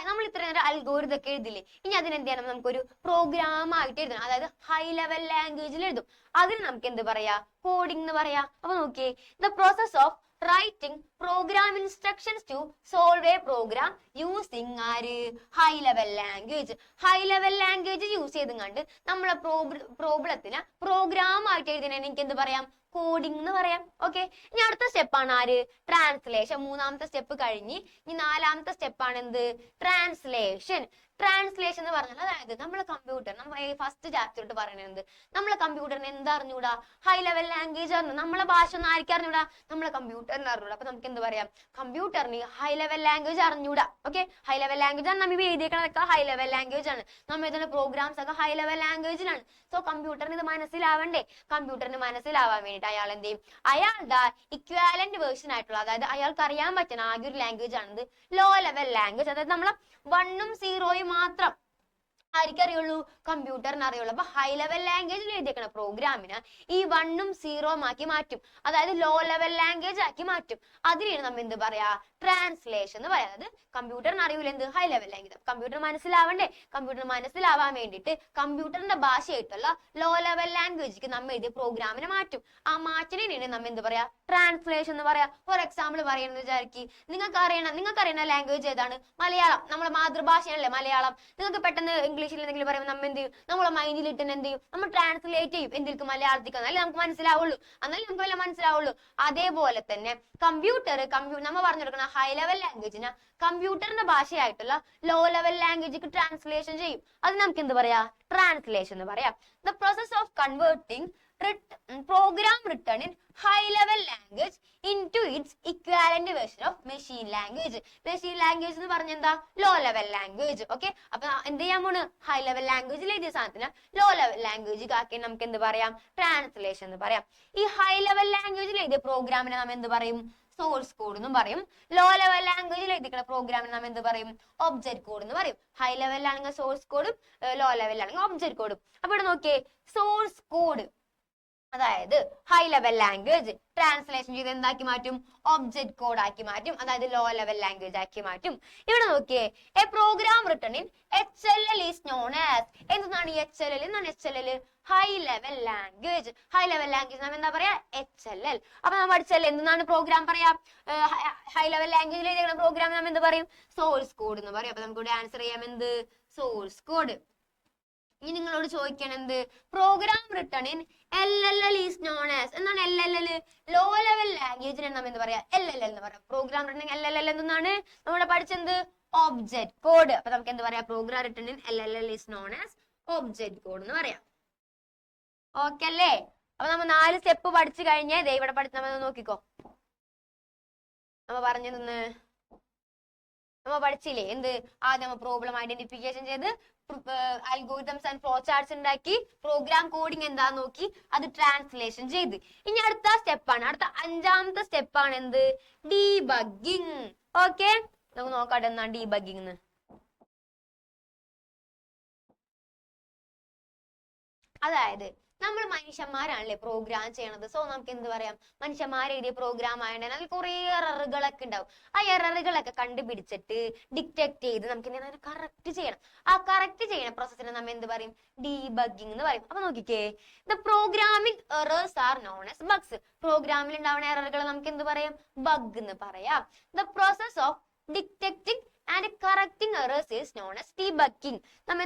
നമ്മൾ ഇത്ര നേരം അൽഗോരിതം ഒക്കെ എഴുതില്ലേ, ഇനി അതിനെന്ത് ചെയ്യണം, നമുക്കൊരു പ്രോഗ്രാം ആയിട്ട് എഴുതണം. അതായത് ഹൈ ലെവൽ ലാംഗ്വേജിൽ എഴുതും. അതിന് നമുക്ക് എന്ത് പറയാ, കോഡിംഗ് എന്ന് പറയാ. അപ്പൊ നോക്കിയേ, the process of writing program instructions to solve a program using high level language. High level language use ചെയ്തുകൊണ്ട് നമ്മളെ പ്രോബ്ലത്തിന് പ്രോഗ്രാം ആയിട്ട് എഴുതിനെ എനിക്ക് എന്ത് പറയാം, കോഡിംഗ് എന്ന് പറയാം. ഓക്കെ, ഇനി അടുത്ത സ്റ്റെപ്പാണ് ട്രാൻസ്ലേഷൻ. മൂന്നാമത്തെ സ്റ്റെപ്പ് കഴിഞ്ഞ് ഇനി നാലാമത്തെ സ്റ്റെപ്പാണ് എന്ത്, ട്രാൻസ്ലേഷൻ. ട്രാൻസ്ലേഷൻ എന്ന് പറഞ്ഞാൽ അതായത് നമ്മളെ കമ്പ്യൂട്ടർ, നമ്മൾ ഫസ്റ്റ് ചാപ്റ്റർ പറയുന്നത് നമ്മളെ കമ്പ്യൂട്ടറിന് എന്താ അറിഞ്ഞൂടാ, ഹൈ ലെവൽ ലാംഗ്വേജ് അറിഞ്ഞു. നമ്മളെ ഭാഷ ഒന്നും ആർക്കും അറിഞ്ഞൂടാ, നമ്മളെ കമ്പ്യൂട്ടറിന് അറിഞ്ഞൂടാ. അപ്പൊ നമുക്ക് എന്ത് പറയാം, കമ്പ്യൂട്ടറിന് ഹൈ ലെവൽ ലാംഗ്വേജ് അറിഞ്ഞൂടാ. ഓക്കെ, ഹൈ ലെവൽ ലാംഗ്വേജ് ആണ് നമ്മൾ എഴുതിയേക്കണതൊക്കെ ഹൈ ലെവൽ ലാംഗ്വേജ് ആണ്. നമ്മൾ എഴുതുന്ന പ്രോഗ്രാംസ് ഒക്കെ ഹൈ ലെവൽ ലാംഗ്വേജിലാണ്. സോ കമ്പ്യൂട്ടറിന് ഇത് മനസ്സിലാവണ്ടേ, കമ്പ്യൂട്ടറിന് മനസ്സിലാവാൻ വേണ്ടിയിട്ട് അയാൾ എന്ത് ചെയ്യും, അയാളുടെ ഇക്വാലന്റ് വേർഷൻ ആയിട്ടുള്ള, അതായത് അയാൾക്ക് അറിയാൻ പറ്റുന്ന ആകെ ഒരു ലാംഗ്വേജ് ആണിത് ലോ ലെവൽ ലാംഗ്വേജ്. അതായത് നമ്മളെ 1ഉം 0ഉം മാത്രം ആർക്കറിയുള്ളൂ? കമ്പ്യൂട്ടറിന് അറിയുള്ളൂ. അപ്പൊ ഹൈ ലെവൽ ലാംഗ്വേജിൽ എഴുതിയേക്കണ പ്രോഗ്രാമിന് ഈ 1ഉം 0ഉം ആക്കി മാറ്റും, അതായത് ലോ ലെവൽ ലാംഗ്വേജ് ആക്കി മാറ്റും. അതിനാണ് നമ്മൾ എന്ത് പറയാ? ട്രാൻസ്ലേഷൻ എന്ന് പറയാം. അതായത് കമ്പ്യൂട്ടറിന് അറിയൂല എന്ത്? High level language. കമ്പ്യൂട്ടർ മനസ്സിലാവണ്ടേ? കമ്പ്യൂട്ടർ മനസ്സിലാവാൻ വേണ്ടിയിട്ട് കമ്പ്യൂട്ടറിന്റെ ഭാഷയായിട്ടുള്ള ലോ ലെവൽ ലാംഗ്വേജിക്ക് നമ്മൾ എഴുതിയ പ്രോഗ്രാമിനെ മാറ്റും. ആ മാറ്റിനാണ് നമ്മൾ എന്ത് പറയാ? ട്രാൻസ്ലേഷൻ എന്ന് പറയാം. ഫോർ എക്സാമ്പിൾ പറയുന്നത് വിചാരിക്കി, നിങ്ങൾക്ക് അറിയണ ലാംഗ്വേജ് ഏതാണ്? മലയാളം. നമ്മുടെ മാതൃഭാഷയാണല്ലേ മലയാളം. നിങ്ങൾക്ക് പെട്ടെന്ന് ഇംഗ്ലീഷിൽ എന്തെങ്കിലും പറയുമ്പോൾ നമ്മൾ എന്ത് ചെയ്യും? നമ്മളെ മൈൻഡിൽ ഇട്ട് എന്ത് ചെയ്യും? നമ്മൾ ട്രാൻസ്ലേറ്റ് ചെയ്യും എന്തിലേക്ക്? മലയാളത്തിലേക്ക്. എന്നാലേ നമുക്ക് മനസ്സിലാവുള്ളൂ, എന്നാലേ നമുക്ക് വല്ല മനസ്സിലാവുള്ളൂ. അതേപോലെ തന്നെ കമ്പ്യൂട്ടർ നമ്മൾ പറഞ്ഞു കൊടുക്കുന്ന ഹൈ ലെവൽ ലാംഗ്വേജിന് കമ്പ്യൂട്ടറിന്റെ ഭാഷയായിട്ടുള്ള ലോ ലെവൽ ലാംഗ്വേജിക്ക് ട്രാൻസ്ലേഷൻ ചെയ്യും. അത് നമുക്ക് എന്ത് പറയാ? ട്രാൻസ്ലേഷൻ എന്ന് പറയാം. The process of converting program written in high level language into its equivalent version of machine language. Machine language എന്ന് പറഞ്ഞ എന്താ? Law level language. ഓക്കെ, അപ്പൊ എന്ത് ചെയ്യാൻ പോണ്? ഹൈ ലെവൽ ലാംഗ്വേജിൽ എഴുതിയ സാധനത്തിന് ലോ ലെവൽ ലാംഗ്വേജ് ആക്കി നമുക്ക് എന്ത് പറയാം? ട്രാൻസ്ലേഷൻ എന്ന് പറയാം. ഈ ഹൈ ലെവൽ ലാംഗ്വേജിൽ എഴുതിയ പ്രോഗ്രാമിനെ നാം എന്ത് പറയും? സോഴ്സ് കോഡ് എന്നും പറയും. ലോ ലെവൽ ലാംഗ്വേജിൽ എഴുതിക്കുന്ന പ്രോഗ്രാമിന് നാം എന്ത് പറയും? ഒബ്ജക്ട് കോഡ് എന്ന് പറയും. ഹൈ ലെവലിലാണെങ്കിൽ സോഴ്സ് കോഡും ലോ ലെവലിലാണെങ്കിൽ ഒബ്ജക്ട് കോഡും. അപ്പൊ ഇവിടെ നോക്കിയേ, സോഴ്സ് കോഡ് അതായത് ഹൈ ലെവൽ ലാംഗ്വേജ് ട്രാൻസ്ലേഷൻ ചെയ്ത് എന്താക്കി മാറ്റും? ഒബ്ജക്ട് കോഡ് ആക്കി മാറ്റും, അതായത് ലോ ലെവൽ ലാംഗ്വേജ് ആക്കി മാറ്റും. ഇവിടെ നോക്കിയേ, a program written in HLL is known as. എന്താണ് ഈ HLL? എന്താണ് HLL? High level language. High level language നാം എന്താ പറയാ? HLL. അപ്പൊ നാം പഠിച്ചല്ലേ എന്താണ് പ്രോഗ്രാം പറയാ? ഹൈ ലെവൽ ലാംഗ്വേജിൽ എഴുതിയ പ്രോഗ്രാം നാം എന്ത് പറയും? സോഴ്സ് കോഡ് എന്ന് പറയും. അപ്പൊ നമുക്ക് ഇവിടെ ആൻസർ ചെയ്യാം എന്ത്? Source code. ഇനി നിങ്ങളോട് ചോദിക്കണം എന്ത്? Program written in LLL is known as. എന്താണ് LLL? ലോ ലെവൽ ലാംഗ്വേജിനെ നാം എന്ത് പറയാ? LLL എന്ന് പറയാം. പ്രോഗ്രാം റിട്ടൺ ഇൻ LLL എന്നാണ് നമ്മുടെ പഠിച്ചെന്ത്? Object code. അപ്പൊ നമുക്ക് എന്ത് പറയാം? Program written in LLL is known as object code എന്ന് പറയാം. ഓക്കെ അല്ലേ? അപ്പൊ നമ്മൾ 4 സ്റ്റെപ്പ് പഠിച്ചു കഴിഞ്ഞേ ദേ ഇവിടെ പഠിച്ച നമ്മൾ നോക്കിക്കോ. നമ്മ പറഞ്ഞു തന്ന് നമ്മ പഠിച്ചില്ലേ എന്ത്? ആദ്യം നമ്മൾ പ്രോബ്ലം ഐഡന്റിഫിക്കേഷൻ ചെയ്ത് അൽഗോരിതംസ് ആൻഡ് ഫ്ലോ ചാർട്ട്സ് ഉണ്ടാക്കി പ്രോഗ്രാം കോഡിങ് എന്താന്ന് നോക്കി അത് ട്രാൻസ്ലേഷൻ ചെയ്ത്. ഇനി അടുത്ത സ്റ്റെപ്പാണ്, അടുത്ത 5ാമത്തെ സ്റ്റെപ്പാണ് എന്ത്? ഡീബഗ്ഗിങ്. ഓക്കെ, നമുക്ക് നോക്കാട്ടെ എന്താണ് ഡീബഗ്ഗിങ് എന്ന്. അതായത് നമ്മൾ മനുഷ്യന്മാരാണല്ലേ പ്രോഗ്രാം ചെയ്യണത്. സോ നമുക്ക് എന്ത് പറയാം? മനുഷ്യന്മാർ എഴുതിയ പ്രോഗ്രാം ആയതുകൊണ്ട് അതിൽ കുറെ എററുകളൊക്കെ ഉണ്ടാവും. ആ എററുകളൊക്കെ കണ്ടുപിടിച്ചിട്ട് ഡിറ്റക്ട് ചെയ്ത് നമുക്ക് എന്താണ് കറക്റ്റ് ചെയ്യണം. ആ കറക്റ്റ് ചെയ്യുന്ന പ്രോസസ്സിനെ നമ്മൾ എന്ത് പറയും? ഡീബഗ്ഗിങ് എന്ന് പറയും. അപ്പൊ നോക്കിക്കേ, the programming errors R known as Bugs. പ്രോഗ്രാമിൽ ഉണ്ടാവുന്ന എററുകൾ നമുക്ക് എന്ത് പറയാം? ബഗ് എന്ന് പറയാം. The process of detecting and correcting errors is known as debugging. നമ്മൾ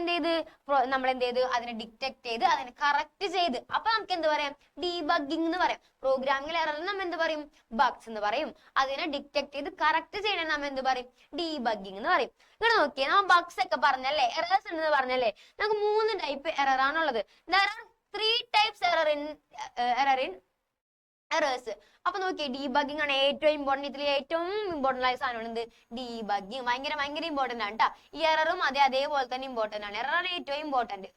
എന്ത് ചെയ്ത് അതിനെ ഡിറ്റക്ട് ചെയ്ത് അതിനെ കറക്റ്റ് ചെയ്ത് അപ്പൊ നമുക്ക് എന്ത് പറയാം? ഡീബഗ്ഗിങ് എന്ന് പറയാം. പ്രോഗ്രാമിംഗ് എറർ നമ്മൾ എന്ത് പറയും? ബഗ്സ് എന്ന് പറയും. അതിനെ ഡിറ്റക്ട് ചെയ്ത് കറക്റ്റ് ചെയ്യണ നമ്മൾ എന്ത് പറയും? ഡീബഗ്ഗിങ് എന്ന് പറയും. ഇവിടെ നോക്കിയേ, നമ്മൾ ബഗ്സ് ഒക്കെ പറഞ്ഞല്ലേ, എറേഴ്സ് ഉണ്ടെന്ന് പറഞ്ഞല്ലേ. നമുക്ക് 3 ടൈപ്പ് എറർ ആണുള്ളത്. There are 3 types error in errors. അപ്പൊ നോക്കിയേ, ഡീബഗ്ഗിങ് ആണ് ഏറ്റവും ഇമ്പോർട്ടന്റ്. ഇതിൽ ഏറ്റവും ഇമ്പോർട്ടന്റ് ആയ സാധനമാണ് എന്ത്? ഡീബഗ്ഗിങ്. ഭയങ്കര ഇമ്പോർട്ടന്റ് ആണ് കേട്ടോ. ഈ എററും അതേപോലെ തന്നെ ഇമ്പോർട്ടന്റ് ആണ്. എററാണ് ഏറ്റവും ഇമ്പോർട്ടന്റ്.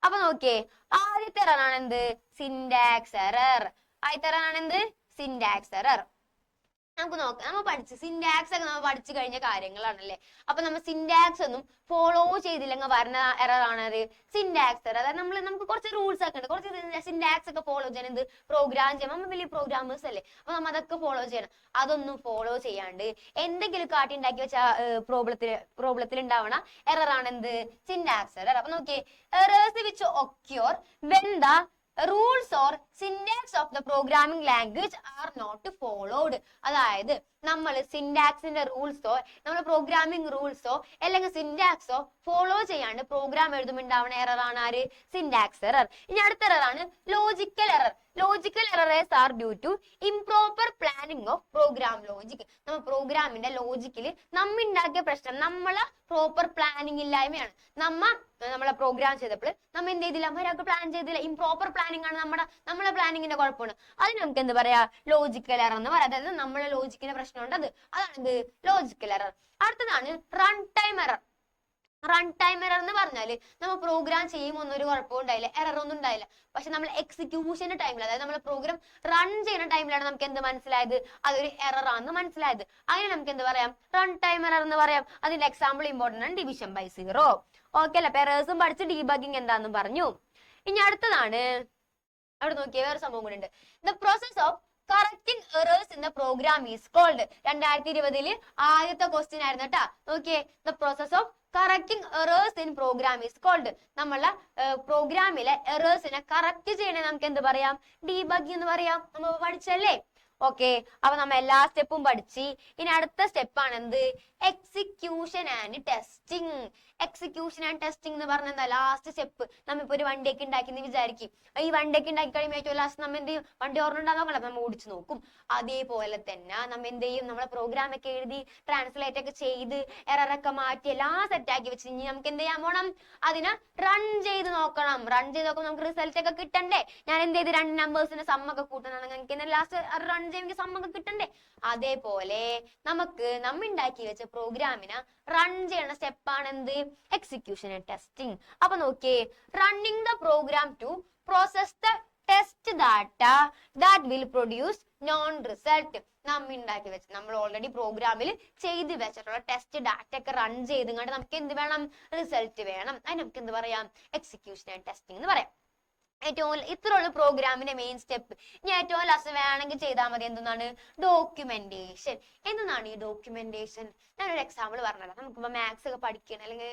അപ്പൊ നോക്കിയേ, ആദ്യത്തെ എറർ ആണ് എന്ത്? Syntax error. ആദ്യത്തെ എറർ ആണ് എന്ത്? Syntax error. നമുക്ക് നോക്കാം. നമ്മൾ പഠിച്ച് സിന്റാക്സ് ഒക്കെ നമ്മൾ പഠിച്ചു കഴിഞ്ഞ കാര്യങ്ങളാണല്ലേ. അപ്പൊ നമ്മൾ സിന്റാക്സ് ഒന്നും ഫോളോ ചെയ്തില്ലെങ്കിൽ വരുന്ന എറർ ആണ് സിന്റാക്സ് എറർ. അതായത് നമുക്ക് കുറച്ച് റൂൾസ് ഒക്കെ ഉണ്ട്, കുറച്ച് സിന്റാക്സ് ഒക്കെ ഫോളോ ചെയ്യണം. എന്ത്? പ്രോഗ്രാം ചെയ്യണം. നമ്മൾ വലിയ പ്രോഗ്രാമേഴ്സ് അല്ലേ, അപ്പൊ നമ്മൾ അതൊക്കെ ഫോളോ ചെയ്യണം. അതൊന്നും ഫോളോ ചെയ്യാണ്ട് എന്തെങ്കിലും കാട്ടി ഉണ്ടാക്കി വെച്ച പ്രോബ്ലത്തിൽ ഉണ്ടാവണ എറർ ആണ് എന്ത്? Syntax error. അപ്പൊ നോക്കിയേ, errors which occur when the rules or syntax of the programming language are not followed. അതായത് നമ്മൾ സിന്റാക്സിന്റെ റൂൾസോ നമ്മൾ പ്രോഗ്രാമിംഗ് റൂൾസോ അല്ലെങ്കിൽ സിന്റാക്സോ ഫോളോ ചെയ്യാണ്ട് പ്രോഗ്രാം എഴുതുമ്പോണ്ടാവുന്ന എറർ ആണ് ആര്? Syntax error. ഇനി അടുത്ത എറർ ആണ് logical error. Logical errors are due to improper planning of program logic. നമ്മൾ പ്രോഗ്രാമിന്റെ ലോജിക്കില് ഉണ്ടാക്കിയ പ്രശ്നം നമ്മളെ പ്രോപ്പർ പ്ലാനിങ് ഇല്ലായ്മയാണ്. നമ്മളെ പ്രോഗ്രാം ചെയ്തപ്പോൾ നമ്മൾ എന്ത് ചെയ്തില്ല? ഒരാൾക്ക് പ്ലാൻ ചെയ്തില്ല. ഇംപ്രോപ്പർ പ്ലാനിങ് ആണ് നമ്മളെ പ്ലാനിങ്ങിന്റെ കുഴപ്പമാണ്. അതിന് നമുക്ക് എന്ത് പറയാ? ലോജിക്കൽ എറർ എന്ന് പറയാം. അതായത് നമ്മളെ ലോജിക്കിന്റെ പ്രശ്നം ഉണ്ട്, അതാണ് എന്ത്? Logical error. അടുത്തതാണ് run time error. Run time error എന്ന് പറഞ്ഞാല് നമ്മൾ പ്രോഗ്രാം ചെയ്യുമ്പോൾ ഒന്നും ഒരു കുഴപ്പവും ഉണ്ടായില്ല, എറർ ഒന്നും ഉണ്ടായില്ല. പക്ഷെ നമ്മൾ എക്സിക്യൂഷന്റെ ടൈമിൽ, അതായത് നമ്മൾ പ്രോഗ്രാം റൺ ചെയ്യുന്ന ടൈമിലാണ് നമുക്ക് എന്ത് മനസ്സിലായത്, അതൊരു എറർ ആണെന്ന് മനസ്സിലായത്. അങ്ങനെ നമുക്ക് എന്ത് പറയാം, റൺ ടൈം എറർ എന്ന് പറയാം. അതിന്റെ എക്സാമ്പിൾ ഇമ്പോർട്ടന്റ് ആണ്, ഡിവിഷൻ ബൈ സീറോ. ഓക്കെ അല്ലെ? എറേഴ്സും പഠിച്ച് ഡീബഗിങ് എന്താണെന്നും പറഞ്ഞു. ഇനി അടുത്തതാണ്, അവിടെ നോക്കിയ വേറെ സംഭവം കൂടെ ഉണ്ട്. The process of correcting errors in the program is called. 2020 ആദ്യത്തെ ക്വസ്റ്റ്യൻ ആയിരുന്നു കേട്ടാ. നോക്കിയേ, the process of correcting errors in program is called. നമ്മളെ പ്രോഗ്രാമിലെ എറേഴ്സിനെ കറക്റ്റ് ചെയ്യണേ നമുക്ക് എന്ത് പറയാം, ഡീബഗ് എന്ന് പറയാം. നമ്മൾ പഠിച്ചല്ലേ? ഓക്കെ, അപ്പൊ നമ്മ എല്ലാ സ്റ്റെപ്പും പഠിച്ച്. ഇനി അടുത്ത സ്റ്റെപ്പാണ് എന്ത്, execution and testing. Execution and testing എന്ന് പറഞ്ഞ എന്താ, ലാസ്റ്റ് സ്റ്റെപ്പ്. നമ്മിപ്പോ ഒരു വണ്ടിയൊക്കെ ഉണ്ടാക്കി വിചാരിക്കും. ഈ വണ്ടിയൊക്കെ ഉണ്ടാക്കി കഴിയുമ്പോൾ ഏറ്റവും ലാസ്റ്റ് നമ്മ എന്ത് ചെയ്യും, വണ്ടി ഓർമ്മ നമ്മൾ ഓടിച്ചു നോക്കും. അതേപോലെ തന്നെ നമ്മ എന്ത് ചെയ്യും, നമ്മളെ പ്രോഗ്രാം ഒക്കെ എഴുതി ട്രാൻസ്ലേറ്റ് ഒക്കെ ചെയ്ത് എററൊക്കെ മാറ്റി എല്ലാം സെറ്റ് ആക്കി വെച്ച് ഇനി നമുക്ക് എന്ത് ചെയ്യാൻ പോണം, അതിനെ റൺ ചെയ്ത് നോക്കണം. റൺ ചെയ്ത് നോക്കുമ്പോൾ നമുക്ക് റിസൾട്ട് ഒക്കെ കിട്ടണ്ടേ. ഞാൻ എന്ത് ചെയ്ത്, രണ്ട് നമ്പേഴ്സിന്റെ സമ്മൊക്കെ കൂട്ടണം, നമുക്ക് ലാസ്റ്റ് റൺ ചെയ്യുമെങ്കിൽ സമ്മൊക്കെ കിട്ടണ്ടേ. അതേപോലെ നമുക്ക് നമ്മ ഉണ്ടാക്കി വെച്ച പ്രോഗ്രാമിനെ റൺ ചെയ്യണ സ്റ്റെപ്പാണ് എന്ത്, എക്സിക്യൂഷൻ ആൻഡ് ടെസ്റ്റിംഗ്. അപ്പൊ നോക്കിയേ, running the program to process the test data that will produce known result. നമ്മ ഉണ്ടാക്കി വെച്ച്, നമ്മൾ ഓൾറെഡി പ്രോഗ്രാമിൽ ചെയ്ത് വെച്ചിട്ടുള്ള ടെസ്റ്റ് ഡാറ്റ ഒക്കെ റൺ ചെയ്ത് കണ്ട് നമുക്ക് എന്ത് വേണം, റിസൾട്ട് വേണം. അതിന് നമുക്ക് എന്ത് പറയാം, എക്സിക്യൂഷൻ ആൻഡ് ടെസ്റ്റിംഗ് എന്ന് പറയാം. ഏറ്റവും ഇത്രയുള്ള പ്രോഗ്രാമിന്റെ മെയിൻ സ്റ്റെപ്പ്. ഇനി ഏറ്റവും ലാസ്റ്റ് വേണമെങ്കിൽ ചെയ്താൽ മതി എന്താണ്, ഡോക്യുമെന്റേഷൻ. എന്താണ് ഈ ഡോക്യുമെന്റേഷൻ? ഞാനൊരു എക്സാമ്പിൾ പറഞ്ഞുതരാം. നമുക്കിപ്പോ മാത്സ് ഒക്കെ പഠിക്കണം, അല്ലെങ്കിൽ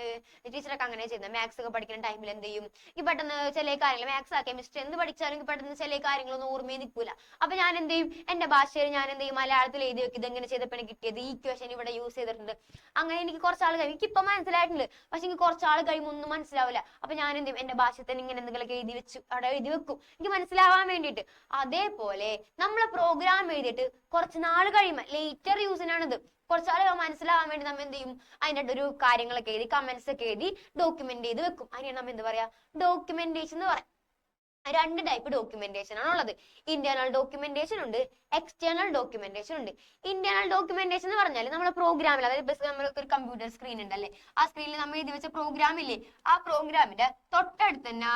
ടീച്ചറൊക്കെ അങ്ങനെ ചെയ്യുന്നത്, മാത്സ് ഒക്കെ പഠിക്കുന്ന ടൈമിൽ എന്ത് ചെയ്യും, ഈ പെട്ടെന്ന് ചില കാര്യങ്ങൾ, മാത്സ് ആ കെമിസ്ട്രി എന്ത് പഠിച്ചാലും പെട്ടെന്ന് ചില കാര്യങ്ങളൊന്നും ഓർമ്മയിൽ നിൽക്കൂല. അപ്പൊ ഞാൻ എന്ത് ചെയ്യും, എന്റെ ഭാഷയിൽ ഞാൻ എന്ത് ചെയ്യും, മലയാളത്തിൽ എഴുതി വെക്കും, ഇതെങ്ങനെ ചെയ്തപ്പോൾ കിട്ടിയത്, ഈ ഇക്വേഷൻ ഇവിടെ യൂസ് ചെയ്തിട്ടുണ്ട്. അങ്ങനെ എനിക്ക് കുറച്ചാൾ കഴിയും, എനിക്കിപ്പോ മനസ്സിലായിട്ടുണ്ട്, പക്ഷെ എനിക്ക് കുറച്ചാൾ കഴിയുമ്പോൾ ഒന്നും മനസ്സിലാവില്ല. അപ്പൊ ഞാൻ എന്ത് ചെയ്യും, എന്റെ ഭാഷയിൽ തന്നെ ഇങ്ങനെ എന്തെങ്കിലുമൊക്കെ എഴുതി വെച്ചു അവിടെ എഴുതി വെക്കും, എനിക്ക് മനസ്സിലാവാൻ വേണ്ടിയിട്ട്. അതേപോലെ നമ്മളെ പ്രോഗ്രാം എഴുതിയിട്ട് കുറച്ച് നാൾ കഴിയുമ്പോൾ, ലേറ്റർ യൂസിനാണിത്, കുറച്ചാൾ മനസ്സിലാവാൻ വേണ്ടി നമ്മൾ എന്ത് ചെയ്യും, അതിൻ്റെ ഒരു കാര്യങ്ങളൊക്കെ എഴുതി, കമന്റ്സ് ഒക്കെ എഴുതി ഡോക്യുമെന്റ് ചെയ്ത് വെക്കും. അതിനാണ് നമ്മൾ എന്ത് പറയാ, ഡോക്യുമെന്റേഷൻ എന്ന് പറയാം. രണ്ട് ടൈപ്പ് ഡോക്യുമെന്റേഷൻ ആണ് ഉള്ളത്. ഇന്റേണൽ ഡോക്യുമെന്റേഷൻ ഉണ്ട്, എക്സ്റ്റേണൽ ഡോക്യുമെന്റേഷൻ ഉണ്ട്. ഇന്റേണൽ ഡോക്യുമെന്റേഷൻ എന്ന് പറഞ്ഞാൽ നമ്മുടെ പ്രോഗ്രാമിൽ, അതായത് നമ്മൾക്ക് ഒരു കമ്പ്യൂട്ടർ സ്ക്രീൻ ഉണ്ടല്ലേ, ആ സ്ക്രീനിൽ നമ്മൾ എഴുതി വെച്ച പ്രോഗ്രാം ഇല്ലേ, ആ പ്രോഗ്രാമിന്റെ തൊട്ടടുത്ത് തന്നെ